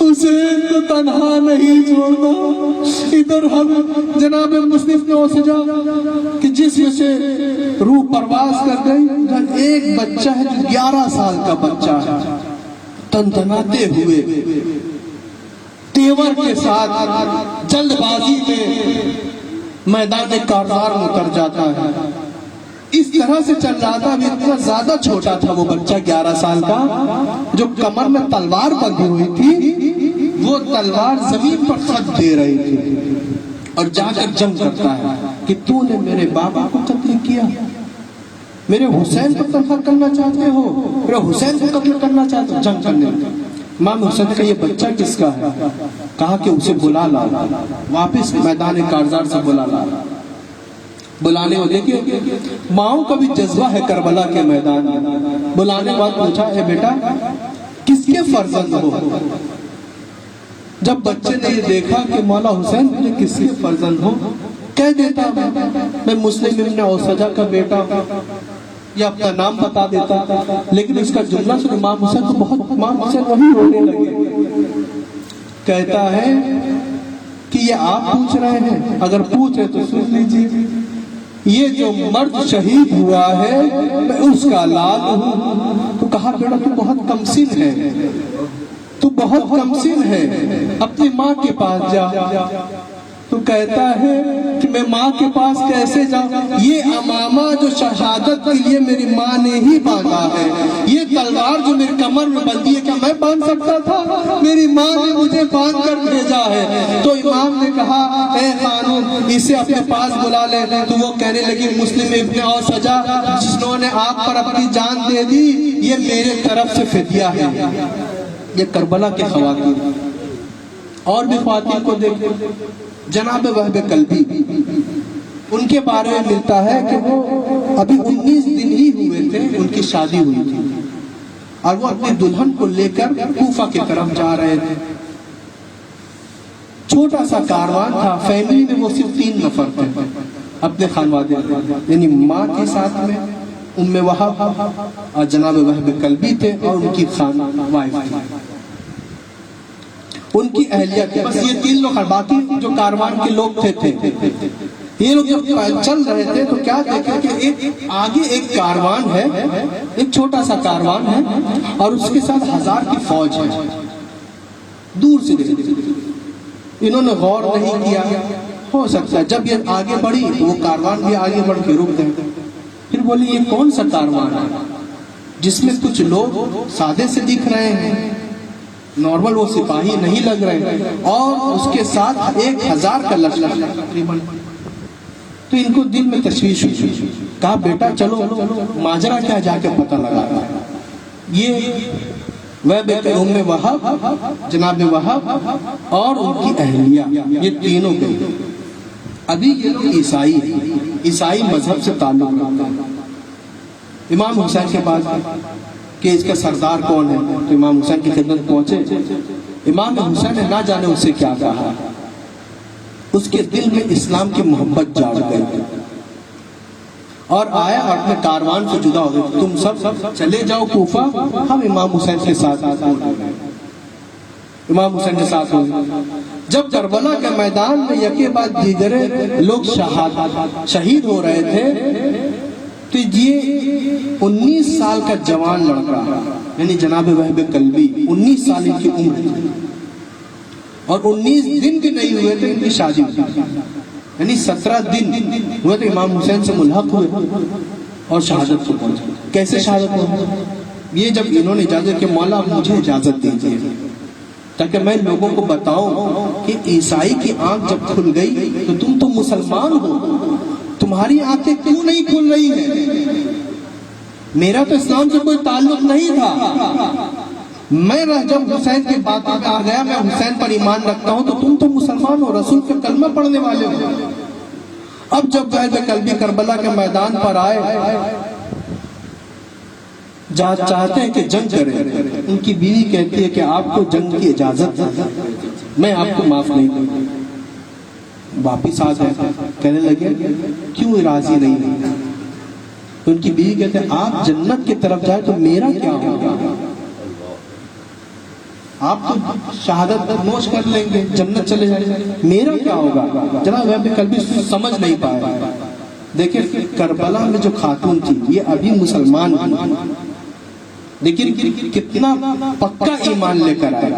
حسین کو تنہا نہیں چھوڑنا۔ ادھر ہم جناب مسلم نے سجا کہ جس میں سے روح پرواز کر گئی، ایک بچہ ہے جو 11 سال کا بچہ ہے، تنتناتے ہوئے تیور کے ساتھ جلد بازی میں میدان کارزار میں اتر جاتا ہے۔ اس طرح سے چل رہا تھا، ابھی اتنا زیادہ چھوٹا تھا وہ بچہ 11 سال کا، جو کمر میں تلوار بندھی ہوئی تھی، وہ تلوار زمین پر خط دے رہی تھی اور جا کر جنگ کرتا ہے کہ تو نے میرے بابا کو قتل کیا، میرے حسین کو قتل کرنا چاہتے ہو، میرے حسین کو قتل کرنا چاہتے ہو، جنگ کرنے لگے۔ امام حسین نے کہا یہ بچہ کس کا ہے؟ کہا کہ اسے بلا لا، واپس میدان کارزار سے بلا لا۔ بلانے والے دیکھیے ماؤں کا بھی جذبہ ہے کربلا کے میدان میں۔ بلانے کے بعد پوچھا اے بیٹا کس کے فرزند ہو؟ جب بچے نے یہ دیکھا کہ مولا حسین مجھے کس کے فرزند ہو، کہہ دیتا میں مسلم ابن اوسجا کا بیٹا ہوں، یا اپنا نام بتا دیتا، لیکن اس کا جملہ سن امام حسین کو بہت، امام حسین وہی رونے لگے۔ کہتا ہے کہ یہ آپ پوچھ رہے ہیں؟ اگر پوچھ رہے تو سن لیجیے، یہ جو مرد شہید ہوا ہے میں اس کا لال ہوں۔ تو کہا بیٹا تو بہت کمسن ہے، تو بہت کمسن ہے، اپنی ماں کے پاس جا۔ تو کہتا ہے کہ میں ماں کے پاس کیسے جاؤں؟ یہ امامہ جو شہادت کے لیے میری ماں نے ہی باندھا ہے، یہ تلوار جو میری کمر میں بندھی ہے کیا میں باندھ سکتا تھا؟ میری ماں نے مجھے باندھ کر بھیجا ہے۔ تو امام نے کہا اے خانم اسے اپنے پاس بلا لے۔ تو وہ کہنے لگی مسلم ابن اوسجا جنہوں نے آپ پر اپنی جان دے دی، یہ میرے طرف سے فدیہ ہے۔ یہ کربلا کے خواتین، اور بھی خواتین کو دیکھیں، جناب وہب کلبی، ان کے بارے میں ملتا ہے کہ وہ ابھی 19 دن ہی ہوئے تھے، ان کی شادی ہوئی تھی، اور وہ اپنی دلہن کو لے کر کوفہ کی طرف جا رہے تھے۔ چھوٹا سا کاروان تھا، فیملی میں وہ صرف 3 نفر تھے اپنے خانوادے میں، یعنی ماں کے ساتھ میں ام وہب اور جناب وہب کلبی تھے، اور ان کی خان وائف تھی، ان کی اہلیہ تھی، بس یہ 3 لوگ، باقی جو کاروان کے لوگ تھے۔ یہ لوگ جب چل رہے تھے تو کیا دیکھا کہ ایک آگے ایک کاروان ہے، ایک چھوٹا سا کاروان ہے، اور اس کے ساتھ 1000 کی فوج ہے۔ دور سے دیکھتے انہوں نے غور نہیں کیا، ہو سکتا ہے جب یہ آگے بڑھی تو وہ کاروان بھی آگے بڑھ کے رک گئے۔ پھر بولی یہ کون سا کاروان ہے جس میں کچھ لوگ سادے سے دکھ رہے ہیں، نارمل وہ سپاہی نہیں لگ رہے، اور اس کے ساتھ 1000 کا لشکر تقریباً۔ تو ان کو دل میں تشویش ہوئی، کہا بیٹا چلو ماجرا کیا جا کے پتہ لگا۔ یہ ام وہب، جناب وہب اور ان کی اہلیہ، یہ تینوں گئے۔ ابھی یہ لوگ عیسائی مذہب سے تعلق رکھتے ہیں۔ امام حسین کے پاس کہ اس کا سردار کون ہے، تو امام حسین کی خدمت پہنچے۔ امام حسین نے نہ جانے اسے کیا کہا، اس کے دل میں اسلام کی محبت جاگ گئی، اور آیا اور اپنے کاروان سے جدا ہو گئے، تم سب چلے جاؤ کوفہ، ہم امام حسین کے ساتھ امام حسین کے ساتھ ہوئے۔ جب کربلا کے میدان میں یکے بعد دیگرے لوگ شہید ہو رہے تھے، تو یہ 19 سال کا جوان لڑکا یعنی جناب وہب کلبی 19 سال کی عمر تھی اور 19 دن کے نہیں ہوئے تھے ان کی شادی ہوئی، یعنی 17 دن ہوئے تو امام حسین سے ملحق ہوئے اور شہادت کو پہنچے۔ کیسے شہادت پہنچے؟ یہ جب انہوں نے اجازت کہ مولا مجھے اجازت دیجیے تاکہ میں لوگوں کو بتاؤں کہ عیسائی کی آنکھ جب کھل گئی تو تم تو مسلمان ہو، تمہاری آنکھیں کیوں نہیں کھل رہی ہیں؟ میرا تو اسلام سے کوئی تعلق نہیں تھا، میں جب حسین کی بات آ گیا میں حسین پر ایمان رکھتا ہوں تو تم تو مسلمان ہو، رسول کا کلمہ پڑھنے والے ہو۔ اب جب وہب کلبی کربلا کے میدان پر آئے، چاہتے ہیں کہ جنگ کریں، ان کی بیوی کہتی ہے کہ آپ کو جنگ کی اجازت ہے، میں آپ کو معاف نہیں کروں۔ واپس آ گئے، کہنے لگے کیوں راضی نہیں؟ ان کی بیوی کہتے ہیں آپ جنت کی طرف جائے تو میرا کیا ہوگا؟ آپ تو شہادت نوش کر لیں گے، جنت چلے جائیں گے، میرا کیا ہوگا؟ جناب وہب کلبی سمجھ نہیں پایا۔ دیکھیں کربلا میں جو خاتون تھی یہ ابھی مسلمان تھی، لیکن کتنا پکا ایمان لے کر آئے۔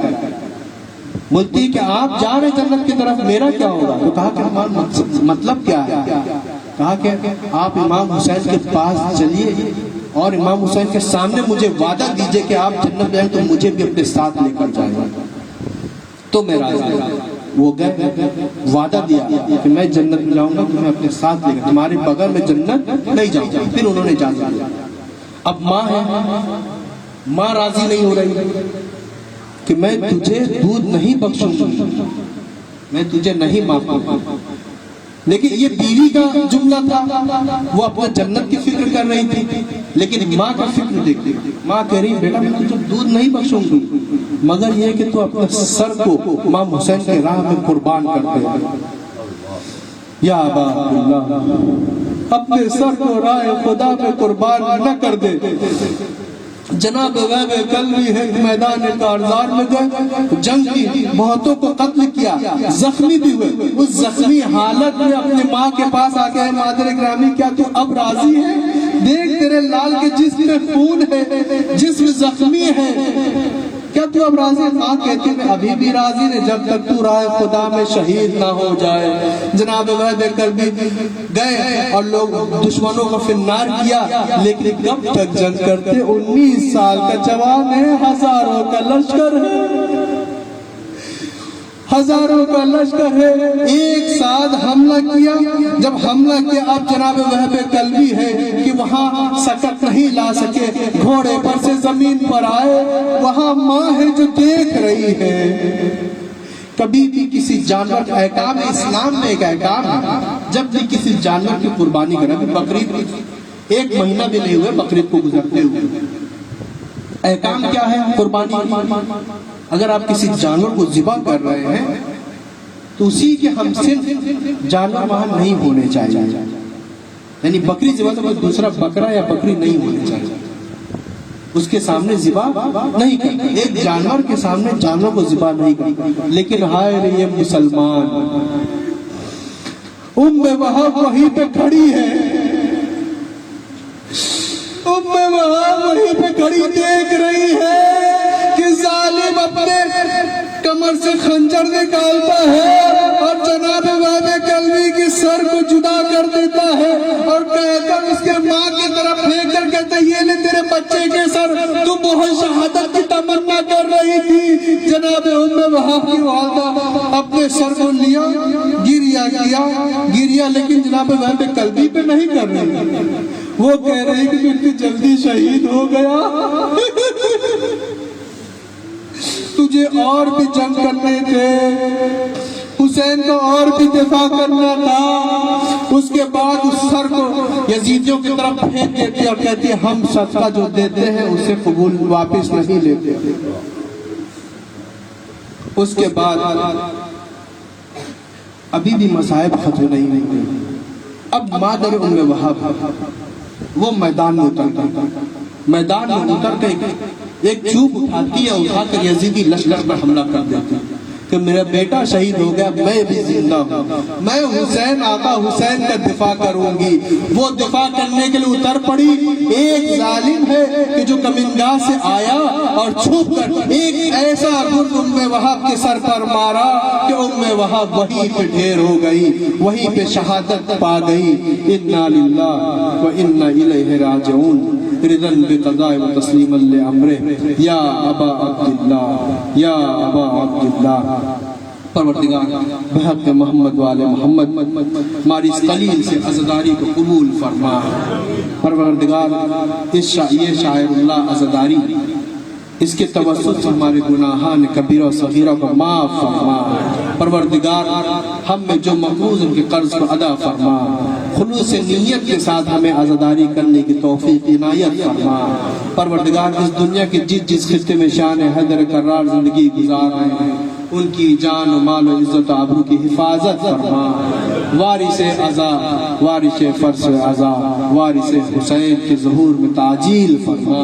بولتی ہے کہ آپ جا رہے جنت کی طرف، میرا کیا ہوگا؟ تو کہا کہ ہمارا مطلب کیا ہے؟ کہا کہ آپ امام حسین کے پاس چلیے اور امام حسین کے سامنے مجھے وعدہ دیجئے کہ آپ جنت جائیں تو مجھے بھی اپنے ساتھ لے کر جائیں تو میں راضی۔ وہ گئے، وعدہ دیا کہ میں جنت میں جاؤں گا، تمہیں اپنے ساتھ لے کر، تمہارے بغیر میں جنت نہیں جاؤں گا۔ پھر انہوں نے جان لیا۔ اب ماں ہے، ماں راضی نہیں ہو رہی کہ میں تجھے دودھ نہیں بخشوں گی، میں تجھے نہیں معاف کروں گی۔ لیکن یہ بیوی کا جملہ تھا، وہ اپنا جنت کی فکر کر رہی تھی، لیکن ماں کا فکر دیکھتی۔ ماں کہہ رہی بیٹا میں تجھے دودھ نہیں بخشوں گی مگر یہ کہ تو اپنے سر کو امام حسین کے راہ میں قربان کر دے۔ یا ابا عبداللہ، اپنے سر کو راہ خدا میں قربان نہ کر دے۔ جناب وہب کلبی ہے میدان کارزار میں گئے، جنگ کی، بہتوں کو قتل کیا، زخمی بھی ہوئے۔ اس زخمی حالت میں اپنے ماں کے پاس آ گئے، مادر گرامی کیا تو اب راضی ہے؟ دیکھ تیرے لال کے جسم میں خون ہے، جسم زخمی ہے، کیا تو اب راضی ہے؟ ماں کہتی میں ابھی بھی راضی ہے جب تک تو راہ خدا میں شہید نہ ہو جائے۔ جناب وہب کلبی گئے اور لوگ دشمنوں کو فنار کیا، لیکن کب تک جنگ کرتے؟ 19 سال کا جوان ہے، ہزاروں کا لشکر ہے، ہزاروں کا لشکر ہے، ایک ساتھ حملہ کیا۔ جب حملہ کیا اب جناب وہب کلبی ہے کہ وہاں سکت نہیں لا سکے، گھوڑے پر سے زمین پر آئے، وہاں ماں ہے جو دیکھ رہی ہے۔ کبھی بھی کسی جانور کا احکام ہے، اسلام میں ایک احکام ہے، جب بھی کسی جانور کی قربانی کریں، بقرعید 1 مہینہ بھی نہیں ہوئے بقرعید کو گزرتے ہوئے، احکام کیا ہے قربانی؟ اگر آپ کسی جانور کو ذبح کر رہے ہیں تو اسی کے ہم صرف جانور وہاں نہیں ہونے چاہیے، یعنی بکری ذبح تو کوئی دوسرا بکرا یا بکری نہیں ہونے چاہیے، اس کے سامنے ذبح نہیں کرنا، ایک جانور کے سامنے جانور کو ذبح نہیں کرنا۔ لیکن ہائے رے یہ مسلمان، وہاں وہیں پہ کھڑی ہے، وہاں وہیں پہ کھڑی دیکھ رہی ہے کہ ظالم اپنے کمر سے خنجر نکالتا ہے اور جناب وہب کلبی کی سر کو جدا کر دیتا ہے اور کہہ کر اس کے ماں کی طرف پھینک کر کہتا ہے یہ لے تیرے بچے کے سر، تو بہت شہادت کی تمنا کر رہی تھی۔ جناب وہب کی والدہ اپنے سر کو لیا، گریا، لیکن جناب وہب کلبی پہ نہیں کر رہی، وہ کہہ رہی کہ اتنی جلدی شہید ہو گیا، تجھے اور بھی جنگ کرنے تھے، حسین کا اور بھی دفاع کرنا تھا۔ اس کے بعد اس سر کو یزیدیوں کی طرف پھینک دیتی اور کہتی ہے ہم صدقہ جو دیتے ہیں اسے قبول واپس نہیں لیتے۔ اس کے بعد ابھی بھی مصائب ختم نہیں ہوئے۔ اب مادر وہب وہ میدان میں میدان میں اتر کر ایک چوب اٹھاتی ہے، اٹھا کر یزیدی لشکر پر حملہ کر دیتی ہے۔ کہ میرا بیٹا شہید ہو گیا، میں بھی زندہ ہوں، میں حسین آقا حسین کا دفاع کروں گی۔ وہ دفاع کرنے کے لیے اتر پڑی۔ ایک ظالم ہے کہ جو کمنگاہ سے آیا اور چھپ کر ایک ایسا گرد ام وہاب کے سر پر مارا کہ ام وہاب وہیں پہ ڈھیر ہو گئی، وہیں پہ شہادت پا گئی۔ انا للہ و انا الیہ راجعون، رضا بقضاء و تسلیما لامرہ، یا ابا عبداللہ یا ابا عبداللہ۔ پروردگار بحق محمد والے محمد ہماری اس قلیل سے عزاداری کو قبول فرما۔ پروردگار یہ شاعر اللہ عزاداری، اس کے توسط سے ہمارے گناہان کبیرہ و صغیرہ کو معاف فرما۔ پروردگار ہم میں جو مقروض ان کے قرض کو ادا فرما، خلوص نیت کے ساتھ ہمیں عزاداری کرنے کی توفیق عنایت فرما۔ پروردگار اس دنیا کے جس خطے میں شان حیدر کرار زندگی گزار رہے ہیں، ان کی جان و مال و عزت و آبرو کی حفاظت فرما۔ وارث عزا، وارث فرس عزا، وارث حسین کے ظہور میں تعجیل فرما،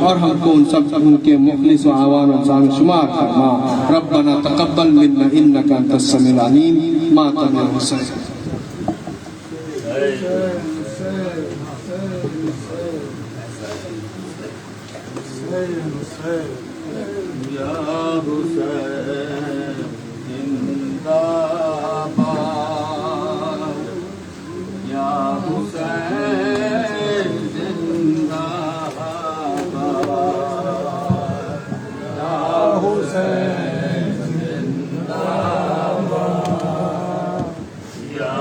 اور ہم کو ان سب ان کے مخلص و عوان و انسان شمار فرما۔ ربنا تقبل منا انک انت السمیع العلیم۔ ماتم حسین۔ یا حسین زندہ باد، یا حسین زندہ باد، یا حسین زندہ باد، یا حسین زندہ باد، یا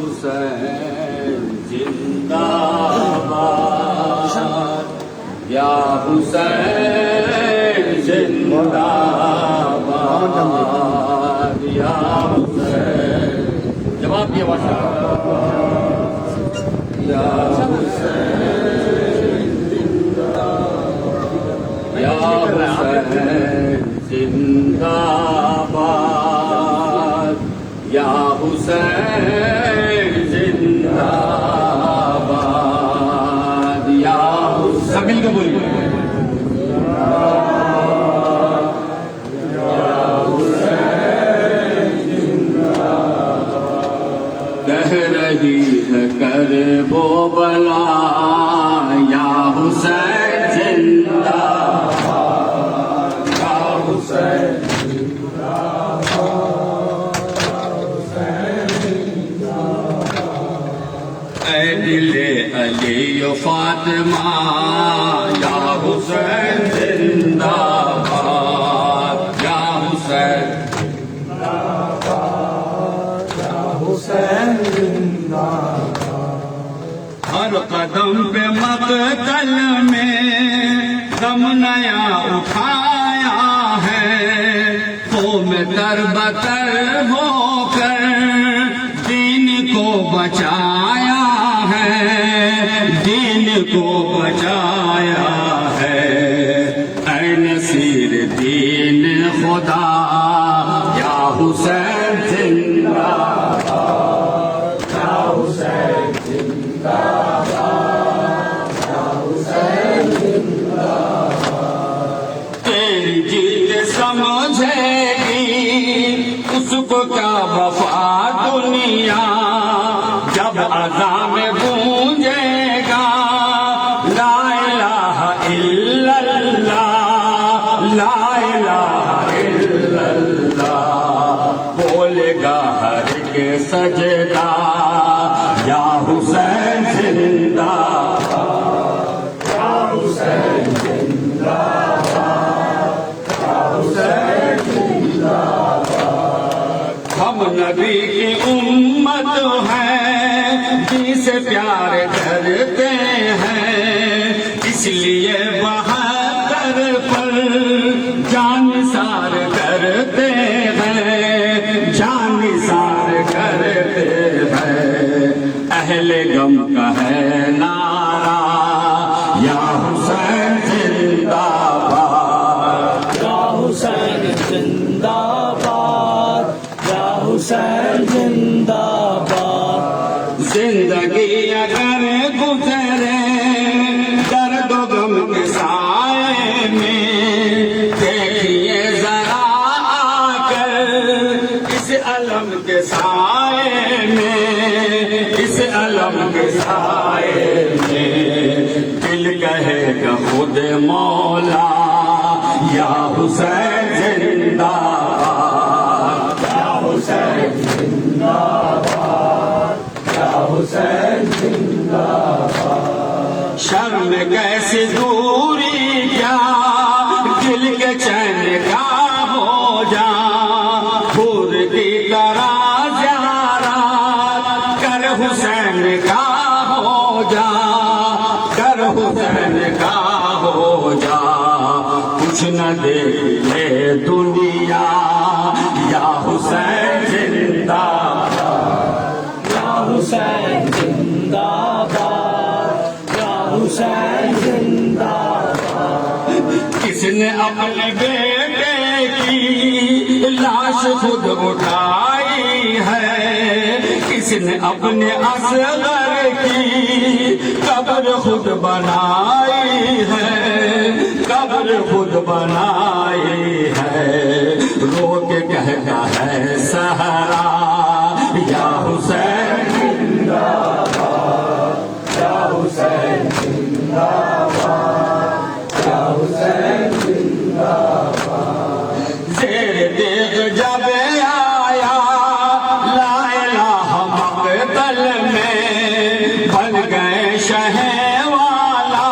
حسین زندہ باد، یا حسین زندہ باد، یا حسین۔ جواب دیا بادشاہ، یا حسین زندہ باد، یا حسین زندہ باد، یا حسین زندہ باد، یا حسین۔ سب مل کے بولیے، کہہ رہی ہے کرب و بلا، یا حسین زندہ باد، یا حسین زندہ باد، اے دل علی و فاطمہ، یا حسین زندہ باد، یا حسین ہر قدم پہ مقتل میں غم نیا اٹھایا ہے، قوم تر بتر ہو کر دین کو بچایا ہے، دین کو بچایا ہے۔ اے نصیر دین خدا، یا حسین زندہ باد، یا حسین زندہ باد، یا حسین زندہ باد۔ تیری جیت سمجھے گی اس کو کیا وفا دنیا، جب اذان میں گونجے گا لا الہ الا اللہ، لا الہ الا اللہ، بولے گا ہر کے سجدہ، یا حسین زندہ باد، یا حسین زندہ باد، یا حسین زندہ باد۔ ہم نبی کی امت ہیں، جسے پیار کرتے ہیں، اس لیے بہادر پر جان نثار کرتے ہیں، جان نثار کرتے ہیں۔ اہل غم کا ہے نعرہ، یا حسین زندہ باد، یا حسین زندہ باد، یا حسین زندہ باد۔ زندگی اگر گزرے درد و غم کے ساتھ خود مولا یا حسین زندہ باد یا حسین زندہ باد یا حسین زندہ باد شرم کیسی دوری کیا دل کے چین کا ہو جا خود کی طرح زیارت کر حسین کا ہو جا کر حسین کا ہو جا کچھ نہ دیکھے دنیا یا حسین زندہ باد یا حسین زندہ باد یا حسین زندہ باد کس نے اپنے بیٹے کی لاش خود اٹھائی ہے کس نے اپنے اصغر کی قبر خود بنائی ہے قبر خود بنائی ہے رو کے کہتا ہے سہرا یا حسین زندہ باد یا حسین زندہ باد یا حسین زندہ باد زیر دیگ جب آیا لا الہ مقتل میں بن گئے شہ والا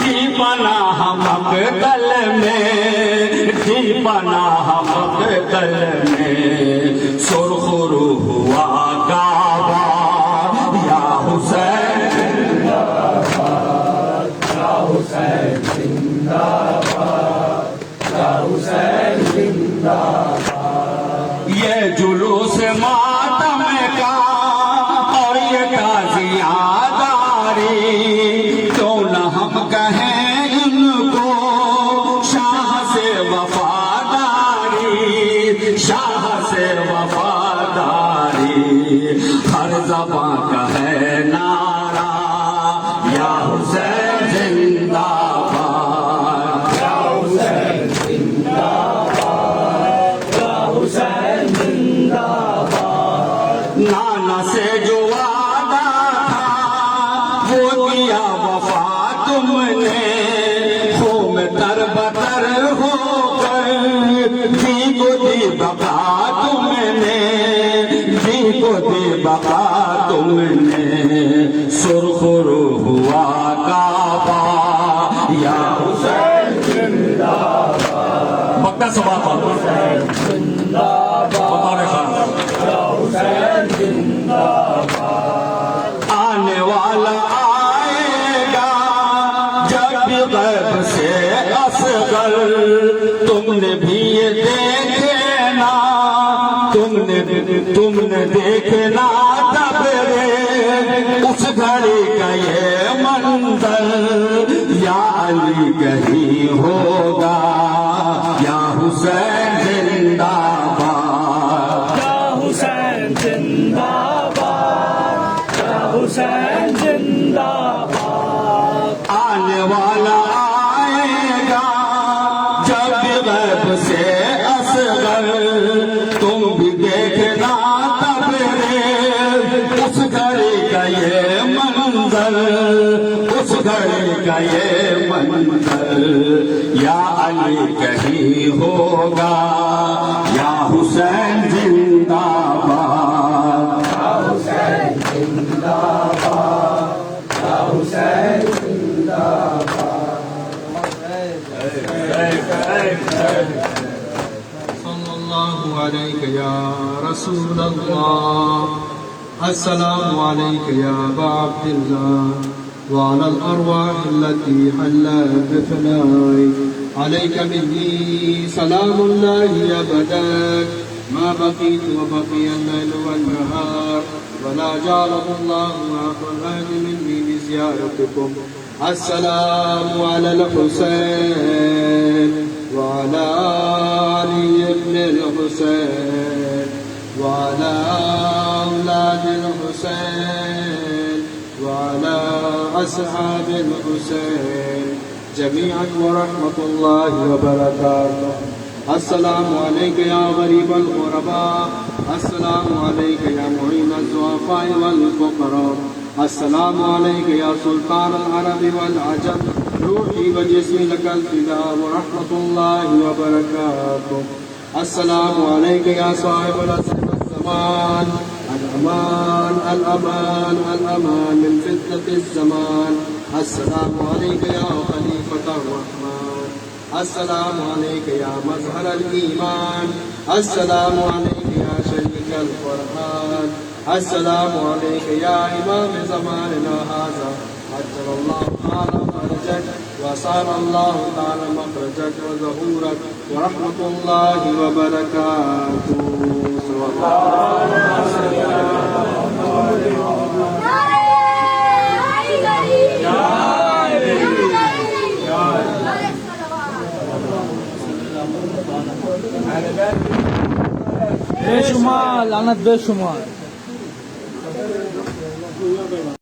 کی پناہ مقتل میں کی پناہ مقتل میں سرخ رو ہوا کعبہ یا حسین زندہ باد یا حسین زندہ باد یا حسین زندہ باد یہ جلوس ماتم کا اور یہ تعزیہ داری کیوں نہ ہم کہیں ان کو شاہ سے وفاداری شاہ سے وفاداری ہر زباں کا ہے نعرہ یا حسین زندہ باد یا حسین زندہ باد یا حسین زندہ باد نانا سے جو وعدہ تھا وہ کیا وفا تم نے خون تر بتر ہو کر دی کو دی بقا تم نے دی کو دی بقا تم نے سرخ رو ہوا کعبہ یا حسین زندہ باد بکتا سبا حسین زندہ باد یا حسین زندہ باد آنے والا آئے گا جب بھی غیب سے اصغر تم نے بھی یہ دیکھنا تم نے دیکھنا تب اس گھڑی کا یہ منظر یا علی کہیں ہوگا یا حسین زندہ باد یا حسین زندہ باد یا حسین زندہ باد آنے والا آئے گا جب غیب سے اصغر تم بھی دیکھنا تب اس گھڑی کا یہ منظر اس گھڑی کا یہ منظر یا علی کہیں ہوگا یا حسین زندہ باد یا حسین زندہ باد یا حسین زندہ صلی اللہ علیہ یا رسول اللہ السلام علیک یا ابا عبد اللہ وعلى الأرواح التي حلت بفنائك عليك مني سلام الله أبدا ما بقيت وبقي الليل والنهار ولا جعله الله أخرج مني بزيارتكم السلام على الحسين وعلى علي بن الحسين وعلى أولاد الحسين وعلى أصحاب الحسين جميعا ورحمة الله وبركاته السلام عليك يا غريب الغرباء السلام عليك يا معين الضعفاء والفقراء السلام عليك يا سلطان العرب والعجم روحي وجسمي لك الفداء ورحمة الله وبركاته. السلام عليك يا صاحب العصر والزمان الأمان الأمان الأمان من فتنة الزمان. السلام عليك يا خليفة الرحمن. السلام عليك يا مظهر الإيمان. السلام عليك يا شريك القرآن. السلام عليك يا إمام زماننا هذا عجل الله تعالى فرجك وصار الله تعالى مخرجك وظهورك ورحمة الله وبركاته. صلى بے شمار لعنت بے شمار